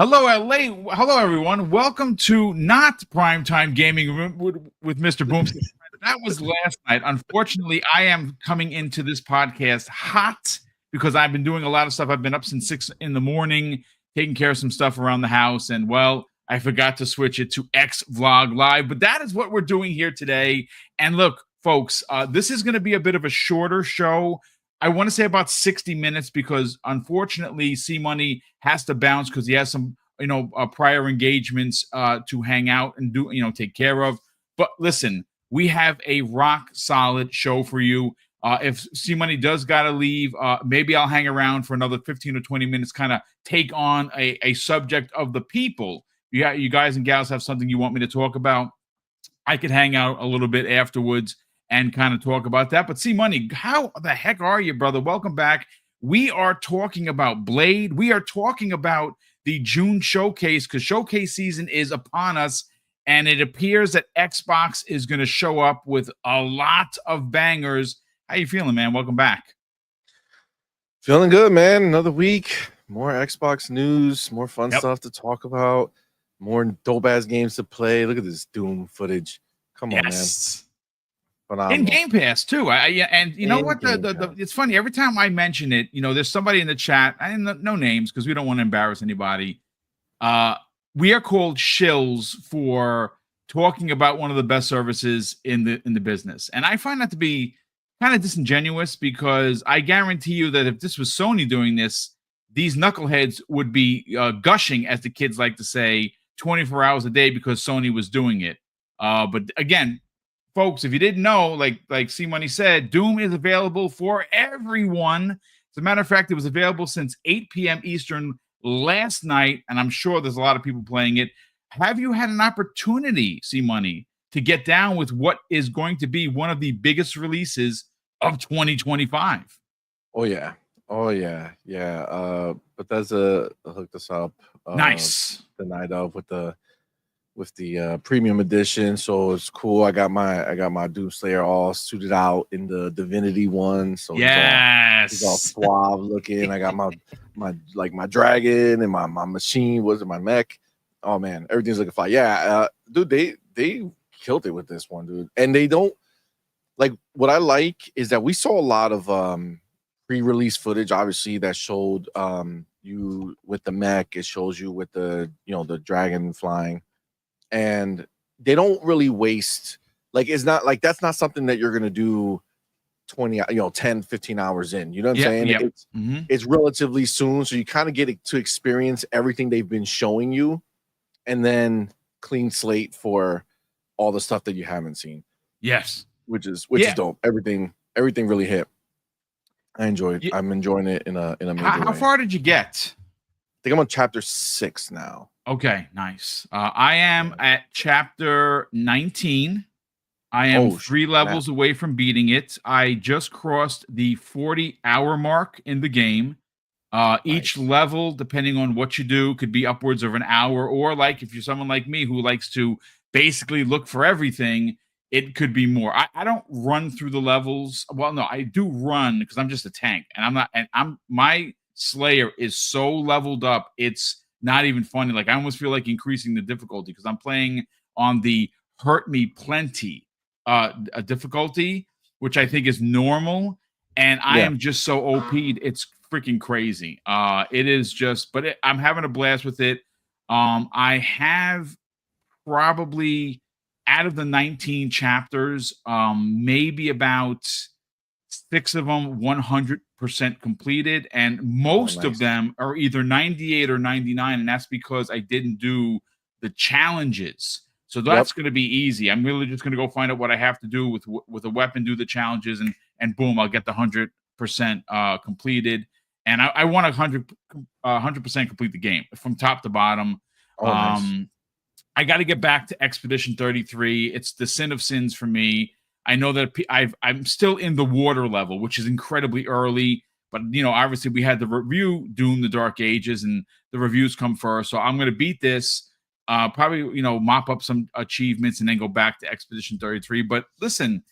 Hello, LA. Hello, everyone. Welcome to not Primetime Gaming with Mr. BoomStick. That was last night. Unfortunately, I am coming into this podcast hot because I've been doing a lot of stuff. I've been up since 6 in the morning, taking care of some stuff around the house. And, well, I forgot to switch it to X Vlog Live. But that is what we're doing here today. And look, folks, this is going to be a bit of a shorter show. I want to say about 60 minutes because unfortunately C Money has to bounce because he has some, prior engagements to hang out and do, take care of. But listen, we have a rock solid show for you. If C Money does got to leave, maybe I'll hang around for another 15 or 20 minutes, kind of take on a subject of the people. You guys and gals have something you want me to talk about. I could hang out a little bit afterwards and kind of talk about that. But C Money, how the heck are you, brother? Welcome back. We are talking about Blade. We are talking about the June showcase because showcase season is upon us. And it appears that Xbox is going to show up with a lot of bangers. How you feeling, man? Welcome back. Feeling good, man. Another week. More Xbox news. More fun stuff to talk about. More dope-ass games to play. Look at this Doom footage. Come on, man. In Game Pass too. And you know what? It's funny. Every time I mention it, there's somebody in the chat. No names because we don't want to embarrass anybody. We are called shills for talking about one of the best services in the business, and I find that to be kind of disingenuous because I guarantee you that if this was Sony doing this, these knuckleheads would be gushing, as the kids like to say, 24 hours a day because Sony was doing it. But again, folks, if you didn't know, like C Money said, Doom is available for everyone. As a matter of fact, it was available since 8 p.m. Eastern last night, and I'm sure there's a lot of people playing it. Have you had an opportunity, C Money, to get down with what is going to be one of the biggest releases of 2025? Oh yeah. Bethesda hooked us up. Nice. The night of with the premium edition, so it's cool. I got my Doomslayer all suited out in the Divinity one, so he's all suave looking. I got my dragon and my machine. Was it my mech? Oh man, everything's looking fine. Yeah, dude, they killed it with this one, dude. And they don't like what I like is that we saw a lot of pre-release footage, obviously, that showed you with the mech. It shows you with the the dragon flying. And they don't really waste, it's not like that's not something that you're going to do 10, 15 hours in. You know what I'm saying? Yep. It's relatively soon. So you kind of get to experience everything they've been showing you and then clean slate for all the stuff that you haven't seen. Yes. Which is dope. Everything really hit. I enjoyed it. I'm enjoying it in a major way. How far did you get? I think I'm on chapter 6 now. Okay, nice. I am at chapter 19. I am 3 levels away from beating it. I just crossed the 40-hour mark in the game. Each level, depending on what you do, could be upwards of an hour. Or like if you're someone like me who likes to basically look for everything, it could be more. I don't run through the levels. Well, no, I do run because I'm just a tank. And my Slayer is so leveled up, it's not even funny. Like I almost feel like increasing the difficulty because I'm playing on the Hurt Me Plenty difficulty, which I think is normal. And I am just so OP'd. It's freaking crazy. It is just, but I'm having a blast with it. I have probably out of the 19 chapters, maybe about 6 of them 100% completed, and most of them are either 98 or 99, and that's because I didn't do the challenges. So that's going to be easy. I'm really just going to go find out what I have to do with a weapon, do the challenges, and boom, I'll get the 100% completed. And I want 100% complete the game from top to bottom. Nice. I got to get back to Expedition 33. It's the sin of sins for me. I know that I'm still in the water level, which is incredibly early. But, obviously we had the review Doom the Dark Ages, and the reviews come first. So I'm going to beat this, probably, mop up some achievements and then go back to Expedition 33. But listen,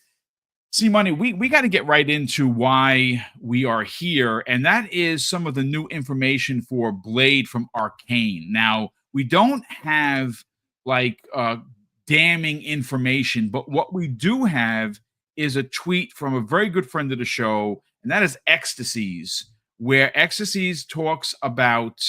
See, Money, we got to get right into why we are here, and that is some of the new information for Blade from Arkane. Now, we don't have like damning information, but what we do have is a tweet from a very good friend of the show, and that is Ecstasies, where Ecstasies talks about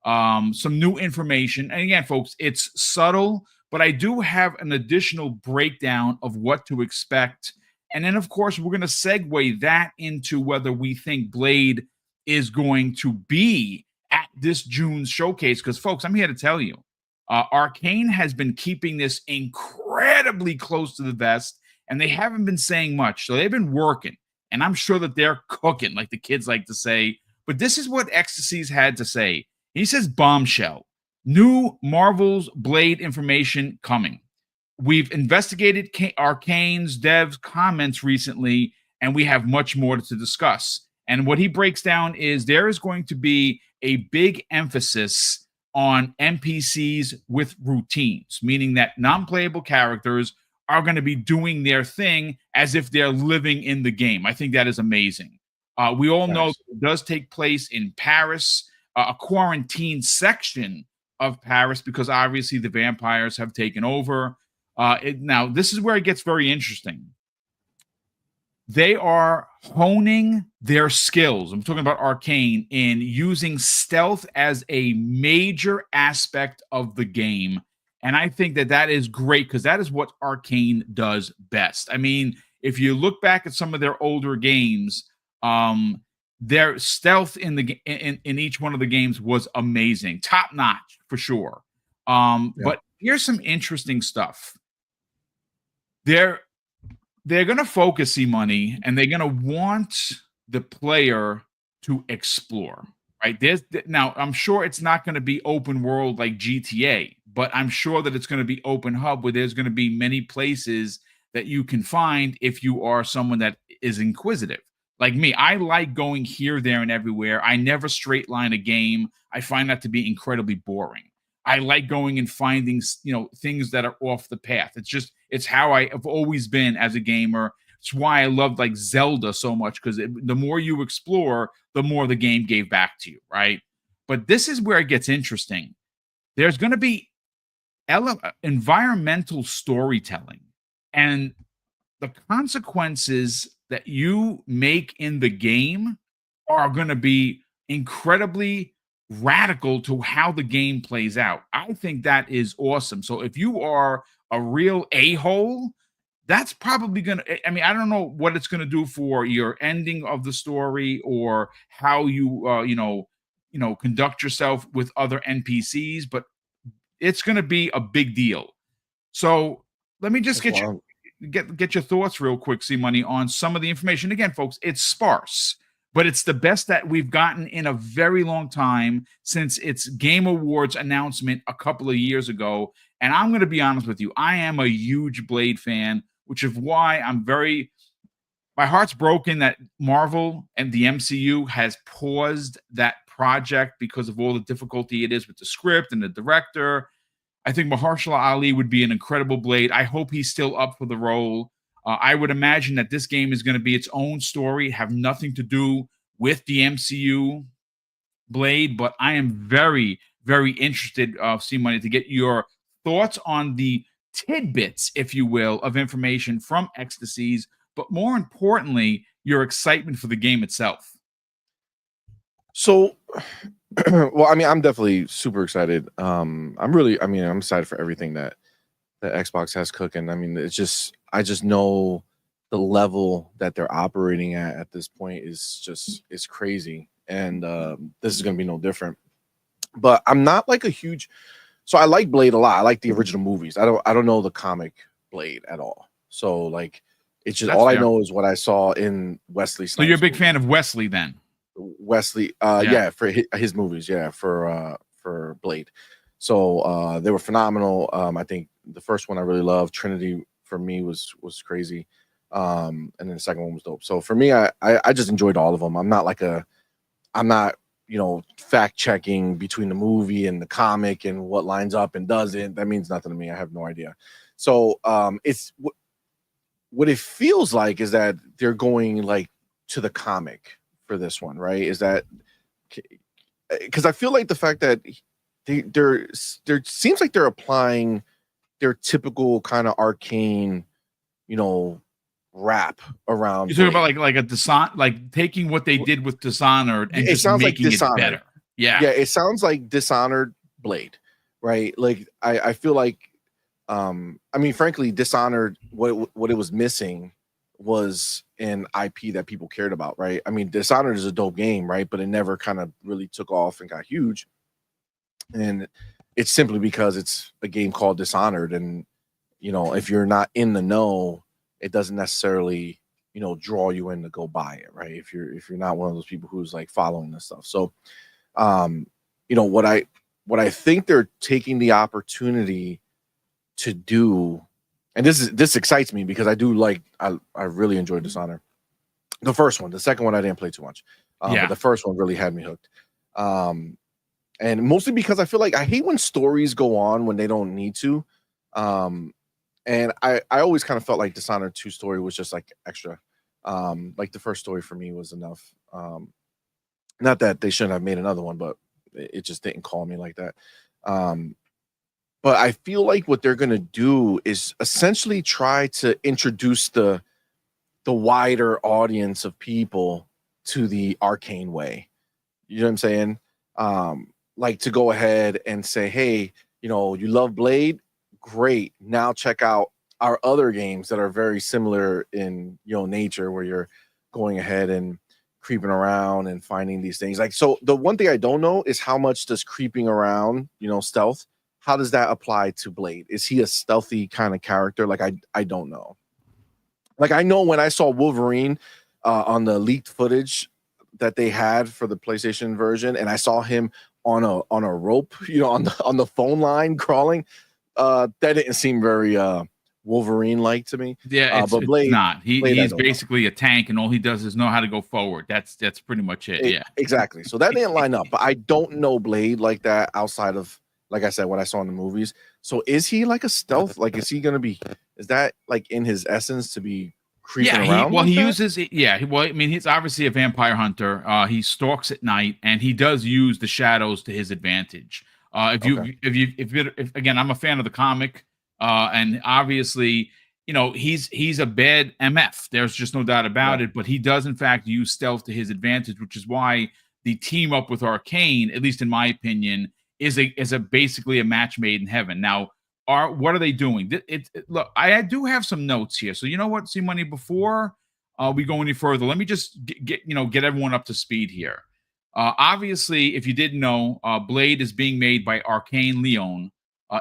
some new information. And again, folks, it's subtle, but I do have an additional breakdown of what to expect. And then, of course, we're going to segue that into whether we think Blade is going to be at this June's showcase. Because, folks, I'm here to tell you, Arkane has been keeping this incredibly close to the vest, and they haven't been saying much. So they've been working, and I'm sure that they're cooking, like the kids like to say. But this is what Ecstasies had to say. He says, bombshell, new Marvel's Blade information coming. We've investigated Arkane's devs' comments recently, and we have much more to discuss. And what he breaks down is there is going to be a big emphasis on NPCs with routines, meaning that non-playable characters are going to be doing their thing as if they're living in the game. I think that is amazing. We all know it does take place in Paris, a quarantine section of Paris, because obviously the vampires have taken over. Now, this is where it gets very interesting. They are honing their skills. I'm talking about Arkane in using stealth as a major aspect of the game. And I think that that is great because that is what Arkane does best. I mean, if you look back at some of their older games, their stealth in each one of the games was amazing, top notch for sure. But here's some interesting stuff. They're going to focus money, and they're going to want the player to explore, right? Now, I'm sure it's not going to be open world like GTA, but I'm sure that it's going to be open hub where there's going to be many places that you can find if you are someone that is inquisitive. Like me, I like going here, there, and everywhere. I never straight line a game. I find that to be incredibly boring. I like going and finding, things that are off the path. It's how I have always been as a gamer. It's why I loved like Zelda so much, because the more you explore, the more the game gave back to you, right? But this is where it gets interesting. There's going to be environmental storytelling, and the consequences that you make in the game are going to be incredibly radical to how the game plays out. I think that is awesome. So if you are a real a-hole, that's probably going to, I don't know what it's going to do for your ending of the story or how you, conduct yourself with other NPCs, but it's going to be a big deal. So let me just get your thoughts real quick, C-Money, on some of the information. Again, folks, it's sparse, but it's the best that we've gotten in a very long time since its Game Awards announcement a couple of years ago. And I'm going to be honest with you, I am a huge Blade fan, which is why my heart's broken that Marvel and the MCU has paused that project because of all the difficulty it is with the script and the director. I think Mahershala Ali would be an incredible Blade. I hope he's still up for the role. I would imagine that this game is going to be its own story, have nothing to do with the MCU Blade, but I am very, very interested, C-Money, to get your thoughts on the tidbits, if you will, of information from Ecstasies, but more importantly, your excitement for the game itself. So, well, I'm definitely super excited. I'm excited for everything that Xbox has cooking. I just know the level that they're operating at this point is crazy, and this is going to be no different. But I'm not like a huge, so I like Blade a lot. I like the original movies. I don't know the comic Blade at all. So like, it's just all I know is what I saw in Wesley Snipes. So you're a big fan of Wesley then? Wesley, yeah, for his movies, yeah, for Blade. So they were phenomenal. I think the first one I really loved, Trinity, for me was crazy. And then the second one was dope. So for me, I just enjoyed all of them. I'm not fact checking between the movie and the comic and what lines up and doesn't. That means nothing to me. I have no idea. So what it feels like is that they're going like to the comic for this one, right? Is that because I feel like the fact that there seems like they're applying their typical kind of Arkane, rap around. You're talking about like a like taking what they did with Dishonored and just making it better. Yeah, yeah, it sounds like Dishonored Blade, right? Like I feel like, I mean, frankly, Dishonored, what it was missing was an IP that people cared about, right? I mean, Dishonored is a dope game, right? But it never kind of really took off and got huge. And it's simply because it's a game called Dishonored. And, if you're not in the know, it doesn't necessarily, draw you in to go buy it, right? If you're not one of those people who's like following this stuff. So, what I think they're taking the opportunity to do, and this excites me because I do like, I really enjoyed Dishonored. The first one, the second one I didn't play too much. But the first one really had me hooked. And mostly because I feel like I hate when stories go on when they don't need to. And I always kind of felt like Dishonored 2 story was just like extra. Like the first story for me was enough. Not that they shouldn't have made another one, but it just didn't call me like that. But I feel like what they're going to do is essentially try to introduce the wider audience of people to the Arkane way. You know what I'm saying? Like to go ahead and say, hey, you love Blade? Great. Now check out our other games that are very similar in, nature, where you're going ahead and creeping around and finding these things. Like, so the one thing I don't know is how much does creeping around, stealth, how does that apply to Blade? Is he a stealthy kind of character? Like, I don't know. Like, I know when I saw Wolverine on the leaked footage that they had for the PlayStation version, and I saw him on a rope, on the phone line crawling, that didn't seem very Wolverine-like to me. Yeah, but Blade, it's not. He's basically know. a tank, and all he does is know how to go forward. That's pretty much it. Yeah, exactly. So that didn't line up. But I don't know Blade like that outside of, like I said, what I saw in the movies. So is he like a stealth? Like, is he gonna be? Is that like in his essence to be creeping around? He uses it. Yeah, well, I mean, he's obviously a vampire hunter. He stalks at night, and he does use the shadows to his advantage. If again, I'm a fan of the comic, and obviously, he's a bad MF. There's just no doubt about it. But he does, in fact, use stealth to his advantage, which is why the team up with Arkane, at least in my opinion, is a basically a match made in heaven. Now, what are they doing? Look, I do have some notes here. So you know what, C Money, before we go any further, let me just get everyone up to speed here. Obviously, if you didn't know, Blade is being made by Arkane Lyon.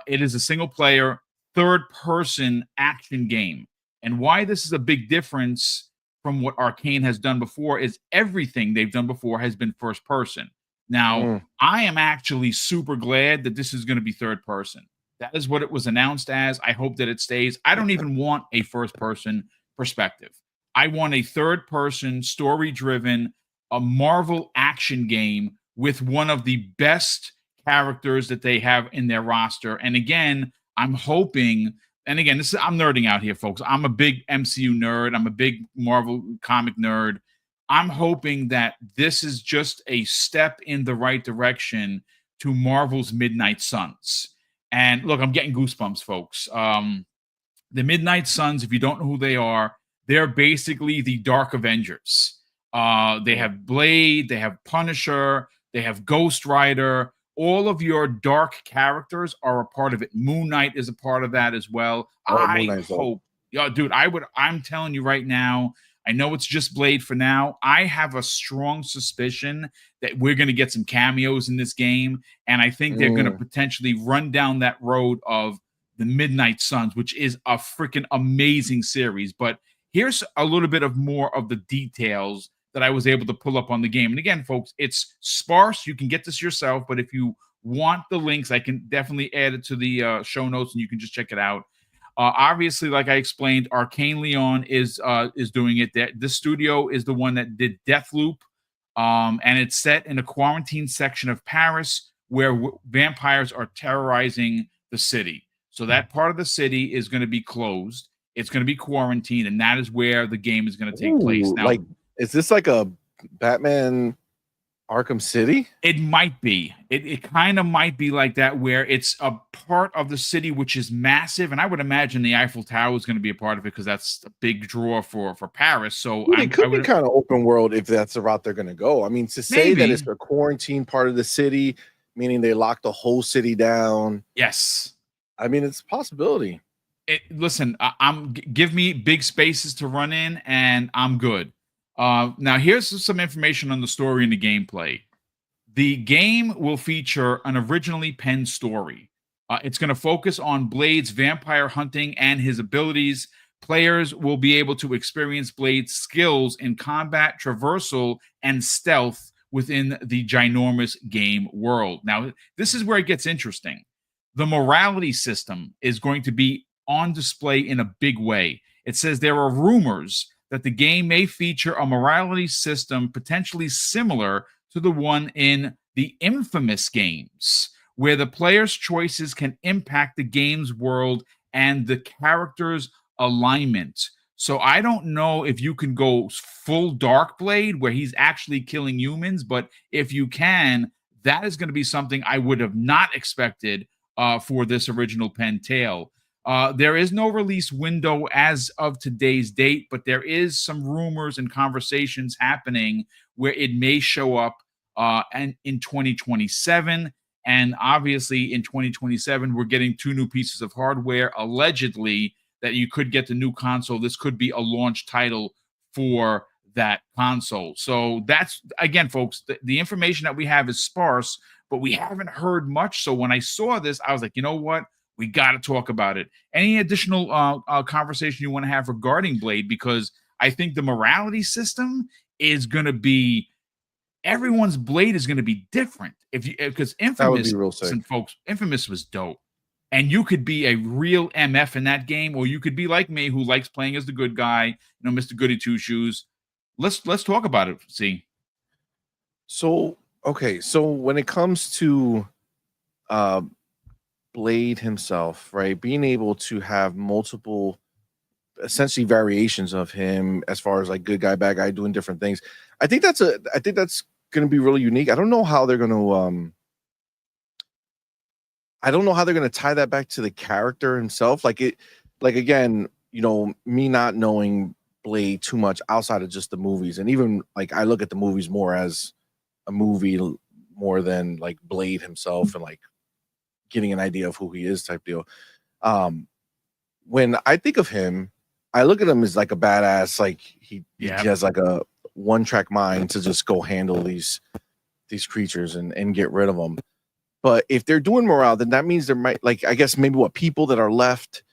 It is a single-player, third-person action game. And why this is a big difference from what Arkane has done before is everything they've done before has been first-person. Now, I am actually super glad that this is going to be third-person. That is what it was announced as. I hope that it stays. I don't even want a first-person perspective. I want a third-person, story-driven, a Marvel action game with one of the best characters that they have in their roster. And again, I'm hoping, and again, I'm nerding out here, folks. I'm a big MCU nerd. I'm a big Marvel comic nerd. I'm hoping that this is just a step in the right direction to Marvel's Midnight Suns. And look, I'm getting goosebumps, folks. The Midnight Suns, if you don't know who they are, they're basically the Dark Avengers. They have Blade, they have Punisher, they have Ghost Rider. All of your dark characters are a part of it. Moon Knight is a part of that as well. I hope, dude, I'm telling you right now, I know it's just Blade for now. I have a strong suspicion that we're going to get some cameos in this game. And I think they're going to potentially run down that road of the Midnight Suns, which is a freaking amazing series. But here's a little bit of more of the details that I was able to pull up on the game. And again, folks, it's sparse. You can get this yourself. But if you want the links, I can definitely add it to the show notes and you can just check it out. Obviously, like I explained, Arkane Lyon is doing it. This studio is the one that did Deathloop, and it's set in a quarantine section of Paris where vampires are terrorizing the city. So that part of the city is going to be closed. It's going to be quarantined, and that is where the game is going to take place. Now, like, is this like a Batman Arkham City? It might be. It kind of might be like that, where it's a part of the city which is massive, and I would imagine the Eiffel Tower is going to be a part of it because that's a big draw for Paris. So it could be kind of open world if that's the route they're going to go. I mean, to say that it's a quarantine part of the city, meaning they lock the whole city down. Yes, I mean, it's a possibility. Listen, give me big spaces to run in, and I'm good. Now, here's some information on the story and the gameplay. The game will feature an originally penned story. It's going to focus on Blade's vampire hunting and his abilities. Players will be able to experience Blade's skills in combat, traversal, and stealth within the ginormous game world. Now, this is where it gets interesting. The morality system is going to be on display in a big way. It says there are rumors that the game may feature a morality system potentially similar to the one in the Infamous games, where the player's choices can impact the game's world and the character's alignment. So I don't know if you can go full Darkblade where he's actually killing humans, but if you can, that is going to be something I would have not expected for this original pen tale. There is no release window as of today's date, but there is some rumors and conversations happening where it may show up and in 2027. And obviously in 2027, we're getting 2 new pieces of hardware, allegedly, that you could get the new console. This could be a launch title for that console. So that's, again, folks, the information that we have is sparse, but we haven't heard much. So when I saw this, I was like, you know what? We got to talk about it. Any additional conversation you want to have regarding Blade? Because I think the morality system is going to be, everyone's Blade is going to be different. Because Infamous, listen, folks, Infamous was dope. And you could be a real MF in that game, or you could be like me, who likes playing as the good guy, Mr. Goody Two Shoes. Let's talk about it. See. So, okay. So when it comes to Blade himself, right, being able to have multiple essentially variations of him as far as like good guy, bad guy, doing different things, I think that's going to be really unique. I don't know how they're going to tie that back to the character himself. Like again, me not knowing Blade too much outside of just the movies, and even like I look at the movies more as a movie more than like Blade himself and like getting an idea of who he is type deal. When I think of him, I look at him as like a badass, like he has like a one-track mind to just go handle these creatures and get rid of them. But if they're doing morale, then that means there might, like, I guess maybe people that are left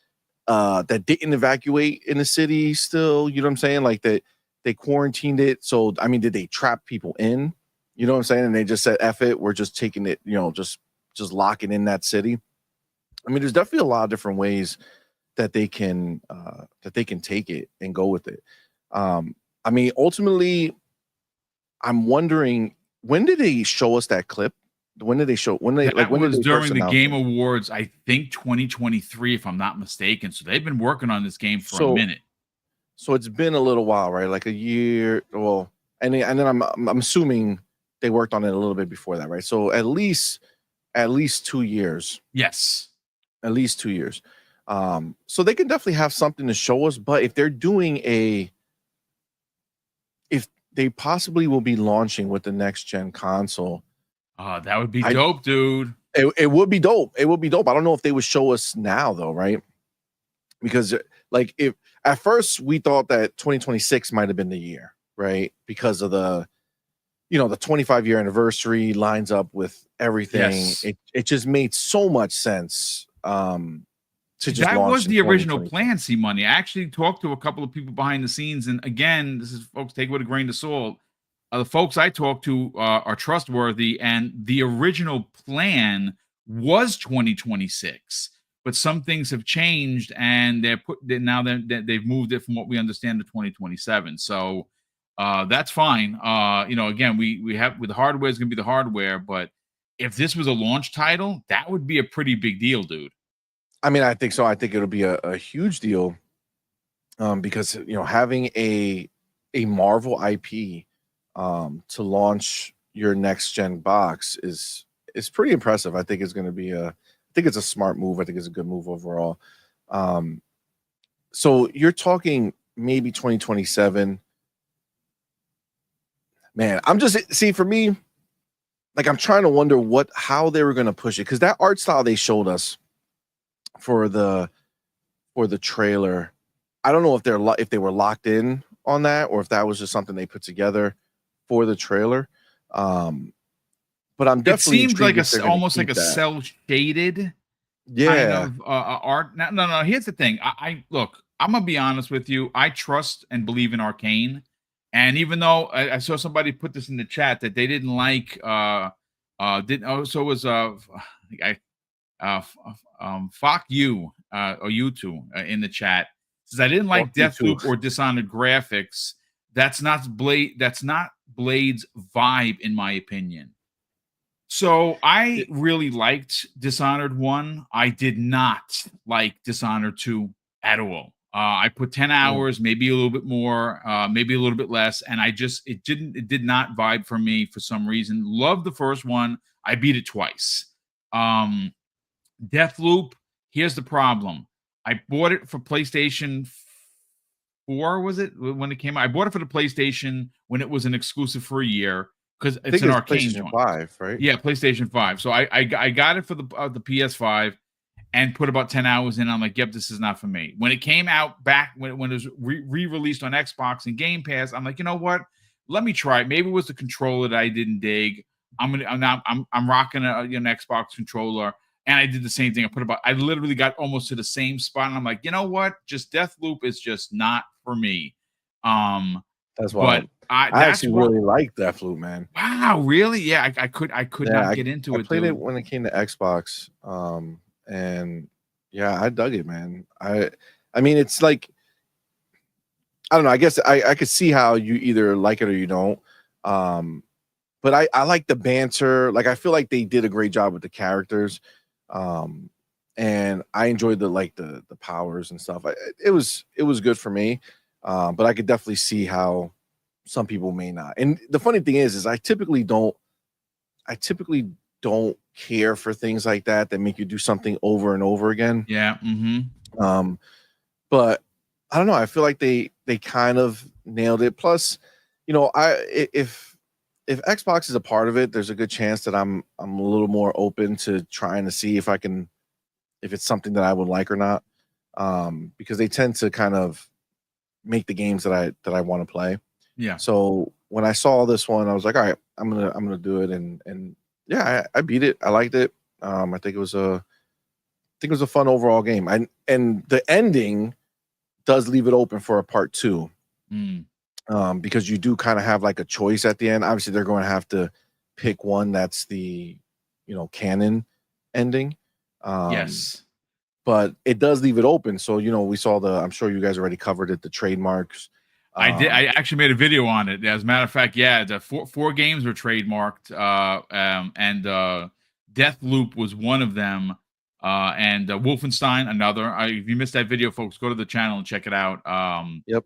that didn't evacuate in the city still, you know what I'm saying? Like that they quarantined it. So, I mean, did they trap people in? You know what I'm saying? And they just said, F it, we're just taking it, just locking in that city. I mean, there's definitely a lot of different ways that they can take it and go with it. I mean, ultimately, I'm wondering, when did they show us that clip? When did they show? That was during the Game Awards, I think 2023, if I'm not mistaken. So they've been working on this game for a minute. So it's been a little while, right? Like a year. Well, and then I'm assuming they worked on it a little bit before that, right? So at least 2 years. Yes, at least 2 years. So they can definitely have something to show us. But if they're doing if they possibly will be launching with the next gen console. That would be dope, dude. It would be dope. It would be dope. I don't know if they would show us now though, right? Because like if at first we thought that 2026 might have been the year, right? Because of the 25-year anniversary lines up with everything. Yes. It just made so much sense. That was the original plan, C Money. I actually talked to a couple of people behind the scenes, and again, this is, folks, take it with a grain of salt. The folks I talked to are trustworthy, and the original plan was 2026, but some things have changed, and they've moved it from what we understand to 2027. So that's fine. Again, we have, with the hardware is going to be the hardware, but if this was a launch title, that would be a pretty big deal, dude. I mean, I think so. I think it'll be a huge deal because having a Marvel IP to launch your next gen box is pretty impressive. I think it's going to be I think it's a smart move. I think it's a good move overall. So you're talking maybe 2027. Man, I'm just for me, like I'm trying to wonder how they were going to push it, because that art style they showed us for the trailer, I don't know if they were locked in on that or if that was just something they put together for the trailer. But I'm definitely it seems like almost like a that. cell shaded kind of art. No. Here's the thing. I look. I'm gonna be honest with you. I trust and believe in Arkane, and even though I saw somebody put this in the chat that they didn't like, so it was fuck you or you two in the chat says I didn't like Deathloop or Dishonored graphics. That's not Blade's vibe, in my opinion. So I really liked Dishonored 1. I did not like Dishonored 2 at all. I put 10 hours, maybe a little bit more, maybe a little bit less, and it did not vibe for me for some reason. Loved the first one. I beat it twice. Deathloop, here's the problem. I bought it for PlayStation 4, was it when it came out? I bought it for the PlayStation when it was an exclusive for a year, because it's an Arkane PlayStation 5, right? Yeah, PlayStation 5. So I got it for the PS5 and put about 10 hours in. I'm like, yep, this is not for me. When it came out back when it was re-released on Xbox and Game Pass, I'm like, you know what? Let me try it. Maybe it was the controller that I didn't dig. I'm rocking an Xbox controller. And I did the same thing. I literally got almost to the same spot. And I'm like, you know what? Just Deathloop is just not for me. That's why. But I actually really like Deathloop, man. Wow, really? Yeah, I could not get into it. I played it when it came to Xbox. And yeah, I dug it, man. I mean, it's like, I don't know. I guess I could see how you either like it or you don't. But I like the banter. Like, I feel like they did a great job with the characters. And I enjoyed the powers and stuff. It was good for me. But I could definitely see how some people may not. And the funny thing is I typically don't care for things like that make you do something over and over again. Yeah. But I don't know. I feel like they kind of nailed it. Plus, if Xbox is a part of it, there's a good chance that I'm a little more open to trying to see if it's something that I would like or not. Because they tend to kind of make the games that I want to play. Yeah. So when I saw this one, I was like, all right, I'm gonna do it, and yeah, I beat it. I liked it. I think it was a fun overall game. And the ending does leave it open for a part 2. Because you do kind of have like a choice at the end. Obviously, they're going to have to pick one that's the canon ending. Yes. But it does leave it open. So, we saw I'm sure you guys already covered it, the trademarks. I did. I actually made a video on it. As a matter of fact, yeah, the four games were trademarked, and Deathloop was one of them, and Wolfenstein another. If you missed that video, folks, go to the channel and check it out. Yep.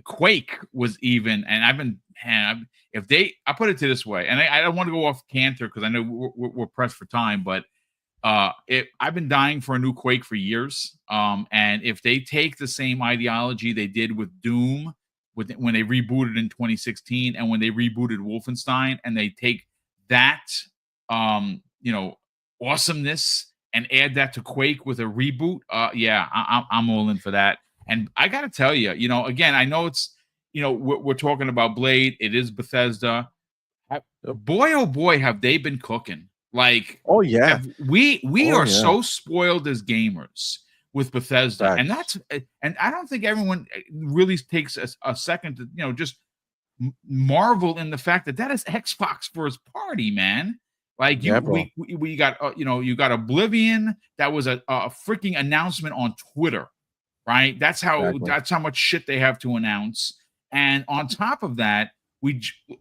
Quake was even, and I put it to this way, and I don't want to go off canter because I know we're pressed for time, but I've been dying for a new Quake for years. And if they take the same ideology they did with Doom, when they rebooted in 2016, and when they rebooted Wolfenstein, and they take that awesomeness and add that to Quake with a reboot, yeah, I'm all in for that. And I gotta tell you, again, I know it's we're talking about Blade. It is Bethesda. Boy, oh boy, have they been cooking. Like, oh yeah, we are so spoiled as gamers with Bethesda. Right. And I don't think everyone really takes a second to just marvel in the fact that is Xbox first party, man. Like, we got you got Oblivion. That was a freaking announcement on Twitter, right? That's how much shit they have to announce. And on top of that,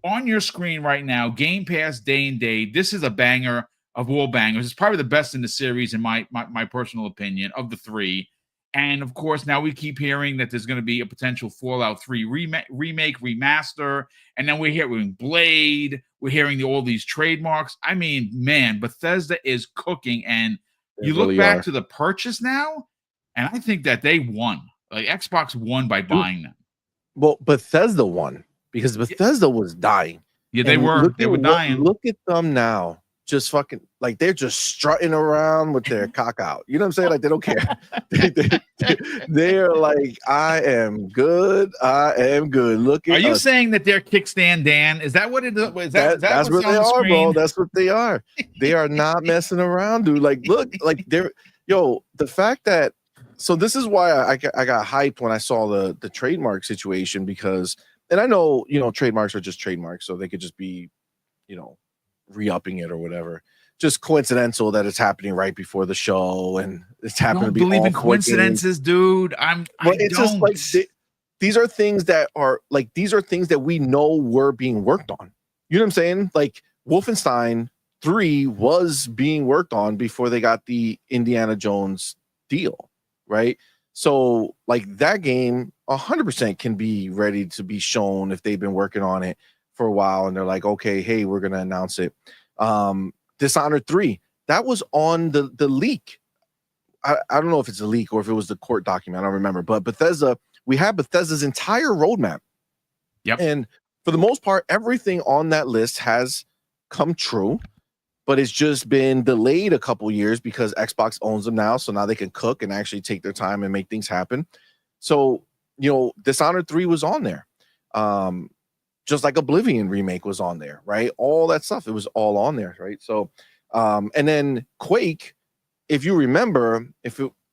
on your screen right now, Game Pass Day and Date. This is a banger of all bangers. It's probably the best in the series, in my personal opinion, of the 3. And of course, now we keep hearing that there's going to be a potential Fallout 3 remake, remaster. And then we're hearing Blade. We're hearing all these trademarks. I mean, man, Bethesda is cooking. And you look back to the purchase now, and I think that they won. Like Xbox won by buying them. Well, Bethesda won because Bethesda was dying. Yeah, they were. They were dying. Look at them now. Just fucking like they're just strutting around with their cock out. You know what I'm saying? Like they don't care. They're like, I am good. I am good. Look at. Are you saying that they're Kickstand Dan? Is that what it is? That's what they are, bro. That's what they are. They are not messing around, dude. Like, look, like they're the fact that. So this is why I got hyped when I saw the trademark situation because, and I know trademarks are just trademarks, so they could just be, re-upping it or whatever. Just coincidental that it's happening right before the show and it's happening to be believe in coincidences, dude. Just like these are things that we know were being worked on. You know what I'm saying? Like Wolfenstein 3 was being worked on before they got the Indiana Jones deal, right? So like that game 100% can be ready to be shown if they've been working on it for a while and they're like, okay, hey, we're gonna announce it. Dishonored 3, that was on the leak. I don't know if it's a leak or if it was the court document, I don't remember, but Bethesda, we have Bethesda's entire roadmap. Yep. And for the most part, everything on that list has come true, but it's just been delayed a couple years because Xbox owns them now, so now they can cook and actually take their time and make things happen. So Dishonored 3 was on there. Just like Oblivion remake was on there, right? All that stuff, it was all on there, right? So, and then Quake, if you remember,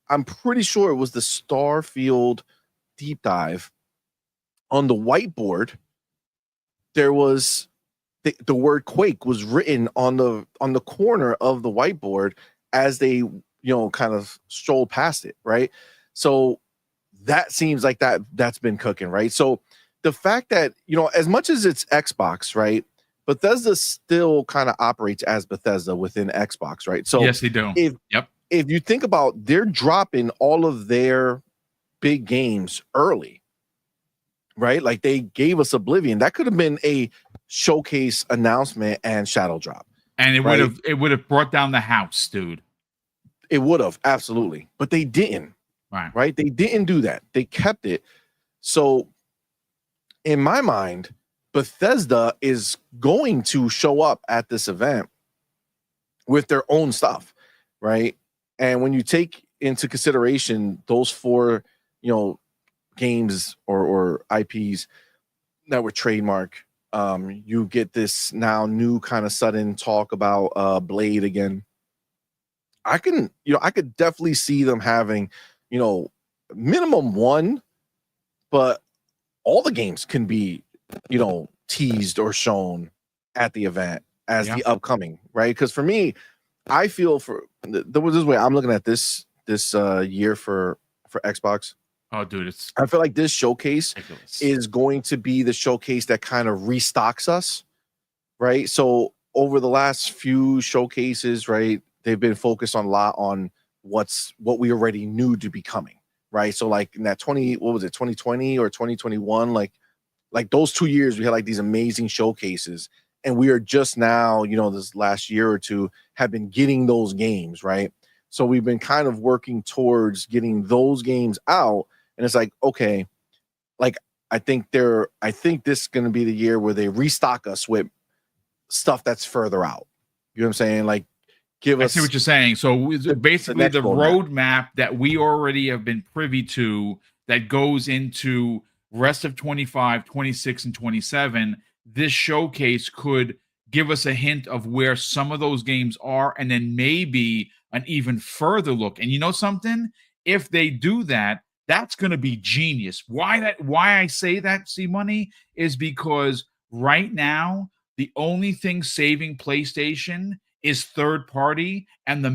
I'm pretty sure it was the Starfield deep dive on the whiteboard. There was the word Quake was written on the corner of the whiteboard as they, kind of strolled past it, right? So that seems like that's been cooking, right? So the fact that, as much as it's Xbox, right? Bethesda still kind of operates as Bethesda within Xbox, right? So yes, they do. If you think about, they're dropping all of their big games early, right? Like they gave us Oblivion. That could have been a showcase announcement and shadow drop. And it would have brought down the house, dude. It would have, absolutely. But they didn't. Right? They didn't do that. They kept it. So in my mind, Bethesda is going to show up at this event with their own stuff, right? And when you take into consideration those 4, games or IPs that were trademark, you get this now new kind of sudden talk about Blade again. I could definitely see them having, minimum 1, but all the games can be, teased or shown at the event as the upcoming, right? Because for me, I feel there was this way I'm looking at this year for Xbox. Oh, dude, I feel like this showcase is going to be the showcase that kind of restocks us, right? So over the last few showcases, right, they've been focused on a lot on what we already knew to be coming, right? So like in that 2020 or 2021, like those 2 years, we had like these amazing showcases, and we are just now, this last year or two have been getting those games, right? So we've been kind of working towards getting those games out, and it's like, okay, like I think this is going to be the year where they restock us with stuff that's further out. You know what I'm saying? Like, I see what you're saying. So basically, the roadmap that we already have been privy to that goes into rest of 25, 26, and 27. This showcase could give us a hint of where some of those games are, and then maybe an even further look. And you know something? If they do that, that's going to be genius. Why I say that, C-Money, is because right now the only thing saving PlayStation is third party, and the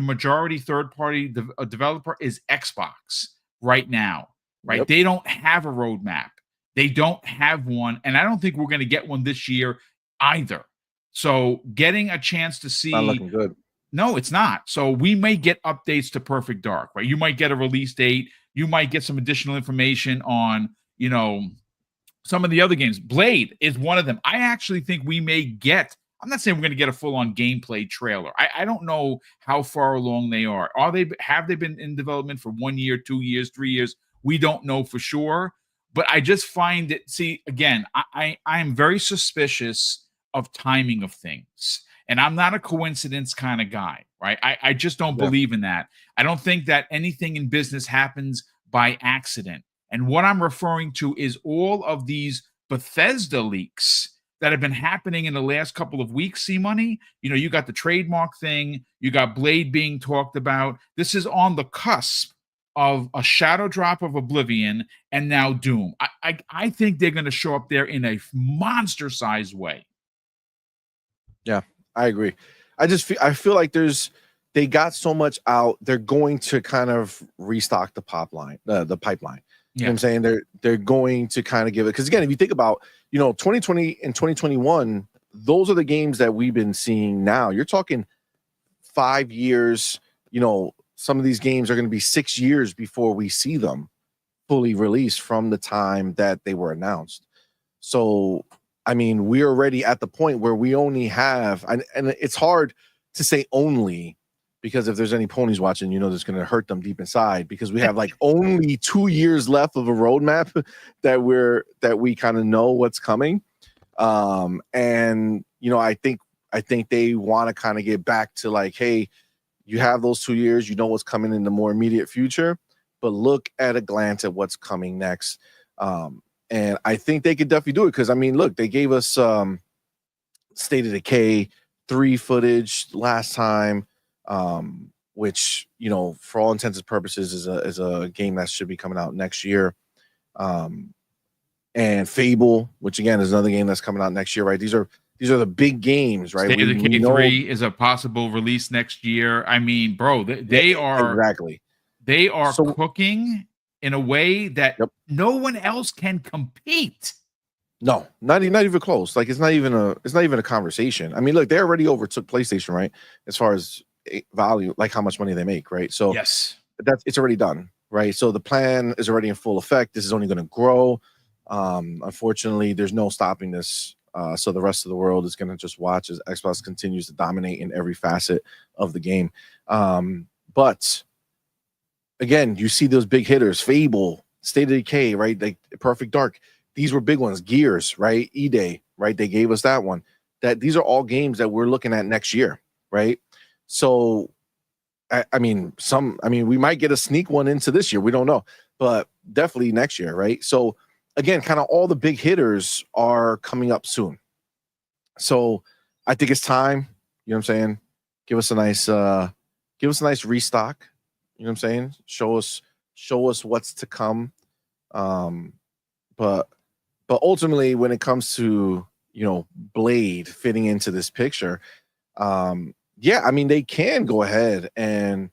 majority third party developer is Xbox right now, right? Yep. They don't have a roadmap. They don't have one, and I don't think we're going to get one this year either. So getting a chance to see not looking good. No, it's not. So we may get updates to Perfect Dark, right? You might get a release date. You might get some additional information on, some of the other games. Blade is one of them. I actually think we may get, I'm not saying we're going to get a full-on gameplay trailer. I don't know how far along they are. Have they been in development for 1 year, 2 years, 3 years? We don't know for sure. But I just find it, see, again, I am very suspicious of timing of things. And I'm not a coincidence kind of guy, right? I just don't believe in that. I don't think that anything in business happens by accident. And what I'm referring to is all of these Bethesda leaks that have been happening in the last couple of weeks, C-Money. You got the trademark thing. You got Blade being talked about. This is on the cusp of a shadow drop of Oblivion and now Doom. I think they're going to show up there in a monster-sized way. Yeah, I agree. I feel like they got so much out. They're going to kind of restock the pipeline. You know what I'm saying? They're going to kind of give it, because again, if you think about 2020 and 2021, those are the games that we've been seeing now. You're talking 5 years. Some of these games are going to be 6 years before we see them fully released from the time that they were announced. So I mean, we're already at the point where we only have, and it's hard to say only, because if there's any ponies watching, that's going to hurt them deep inside, because we have like only 2 years left of a roadmap that we kind of know what's coming. And I think they want to kind of get back to like, hey, you have those 2 years, what's coming in the more immediate future, but look at a glance at what's coming next. And I think they could definitely do it, because I mean, look, they gave us State of Decay 3 footage last time, which for all intents and purposes is a game that should be coming out next year. And Fable, which again is another game that's coming out next year, right? These are the big games, right? State of Decay 3 is a possible release next year. I mean, bro, they are exactly. They are cooking in a way that no one else can compete. No, not even close. Like it's not even a conversation. I mean, look, they already overtook PlayStation, right? As far as value, like how much money they make, right? So yes, it's already done, right? So the plan is already in full effect. This is only going to grow. Unfortunately, there's no stopping this. So the rest of the world is going to just watch as Xbox continues to dominate in every facet of the game. But again, you see those big hitters, Fable, State of Decay, right? Like Perfect Dark. These were big ones. Gears, right? E-Day, right? They gave us that one. These are all games that we're looking at next year, right? So, I mean, we might get a sneak one into this year. We don't know, but definitely next year, right? So, again, kind of all the big hitters are coming up soon. So, I think it's time. You know what I'm saying? Give us a nice restock. You know what I'm saying? Show us what's to come. But ultimately, when it comes to Blade fitting into this picture, yeah, I mean, they can go ahead and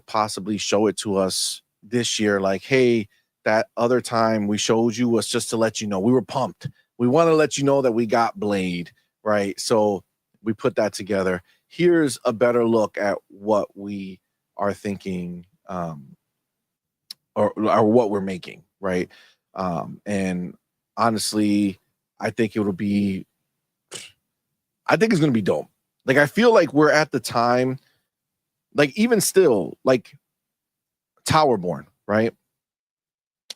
possibly show it to us this year. Like, hey, that other time we showed you was just to let you know we were pumped. We want to let you know that we got Blade, right? So we put that together. Here's a better look at what we are thinking, or what we're making, right? And honestly, I think it's going to be dope. Like, I feel like we're at the time, like even still, like Towerborn, right?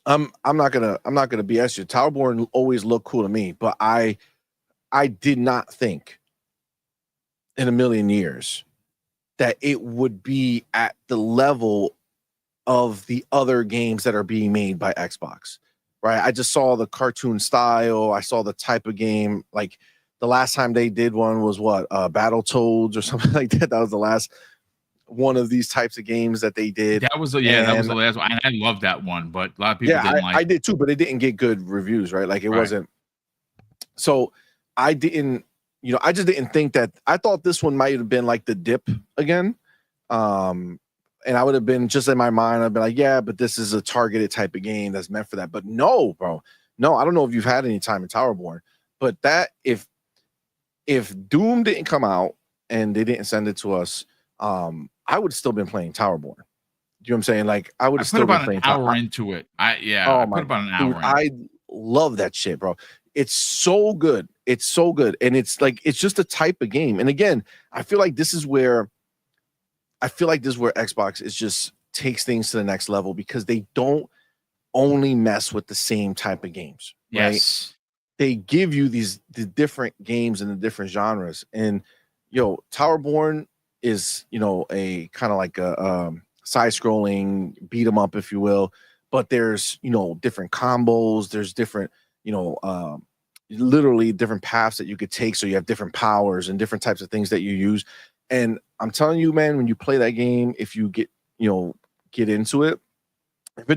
I'm not gonna BS you. Towerborn always looked cool to me, but I did not think in a million years that it would be at the level of the other games that are being made by Xbox, right? I just saw the cartoon style. I saw the type of game. Like the last time they did one was what, Battletoads or something like that. That was the last one of these types of games that they did. That was the last one. And I love that one, but a lot of people didn't like it. I did too, but it didn't get good reviews, right? Like it wasn't. So I didn't, I just didn't think that. I thought this one might have been like the dip again. And I would have been just in my mind, I'd be like, yeah, but this is a targeted type of game that's meant for that. But no, bro. No, I don't know if you've had any time in Towerborn, but that if Doom didn't come out and they didn't send it to us, I would have still been playing Towerborn. You know what I'm saying? Like I would have put still been about an playing hour into it. I Oh put my about an dude, hour in. I love that shit, bro. It's so good. It's so good. And it's like it's just a type of game. And again, I feel like this is where Xbox is just takes things to the next level because they don't only mess with the same type of games, right? Yes. They give you the different games and the different genres. And Towerborn is, a kind of like a side-scrolling beat 'em up, if you will. But there's, different combos, there's different, literally different paths that you could take. So you have different powers and different types of things that you use. And I'm telling you, man, when you play that game, if you get into it, if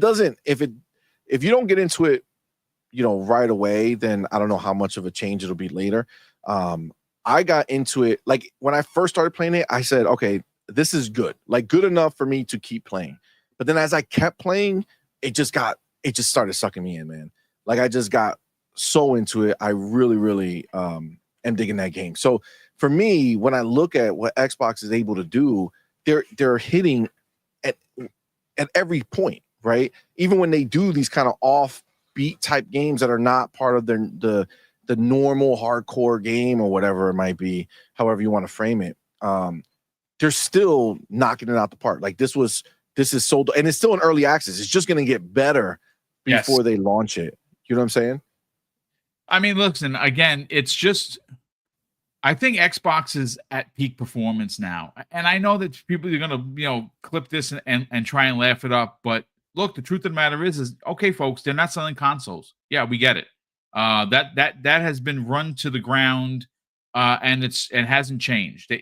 you don't get into it, right away, then I don't know how much of a change it'll be later. I got into it, like when I first started playing it, I said, okay, this is good, like good enough for me to keep playing. But then as I kept playing, it just started sucking me in, man. Like I just got so into it. I really, really am digging that game. So for me, when I look at what Xbox is able to do, they're hitting at every point, right? Even when they do these kind of offbeat type games that are not part of the normal hardcore game or whatever it might be, however you want to frame it, they're still knocking it out the park. Like this is sold, and it's still in early access. It's just going to get better before they launch it. You know what I'm saying? I mean, listen, again, it's just, I think Xbox is at peak performance now. And I know that people are going to, clip this and try and laugh it up. But look, the truth of the matter is okay, folks, they're not selling consoles. Yeah, we get it. That has been run to the ground, and it hasn't changed.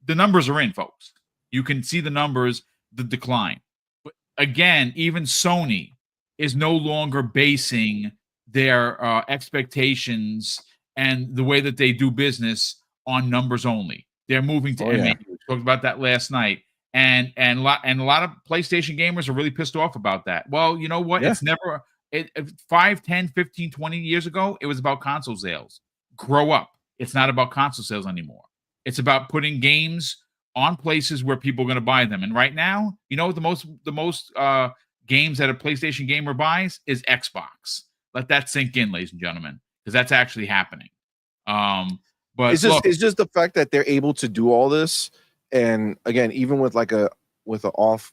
The numbers are in, folks. You can see the numbers, the decline. But again, even Sony is no longer basing their expectations and the way that they do business on numbers only. They're moving to MAU. We talked about that last night. And a lot of PlayStation gamers are really pissed off about that. Well, you know what? It's never 5, 10, 15, 20 years ago, it was about console sales. Grow up. It's not about console sales anymore. It's about putting games on places where people are going to buy them. And right now, the most games that a PlayStation gamer buys is Xbox. Let that sink in, ladies and gentlemen, because that's actually happening. But it's just the fact that they're able to do all this, and again, even with an off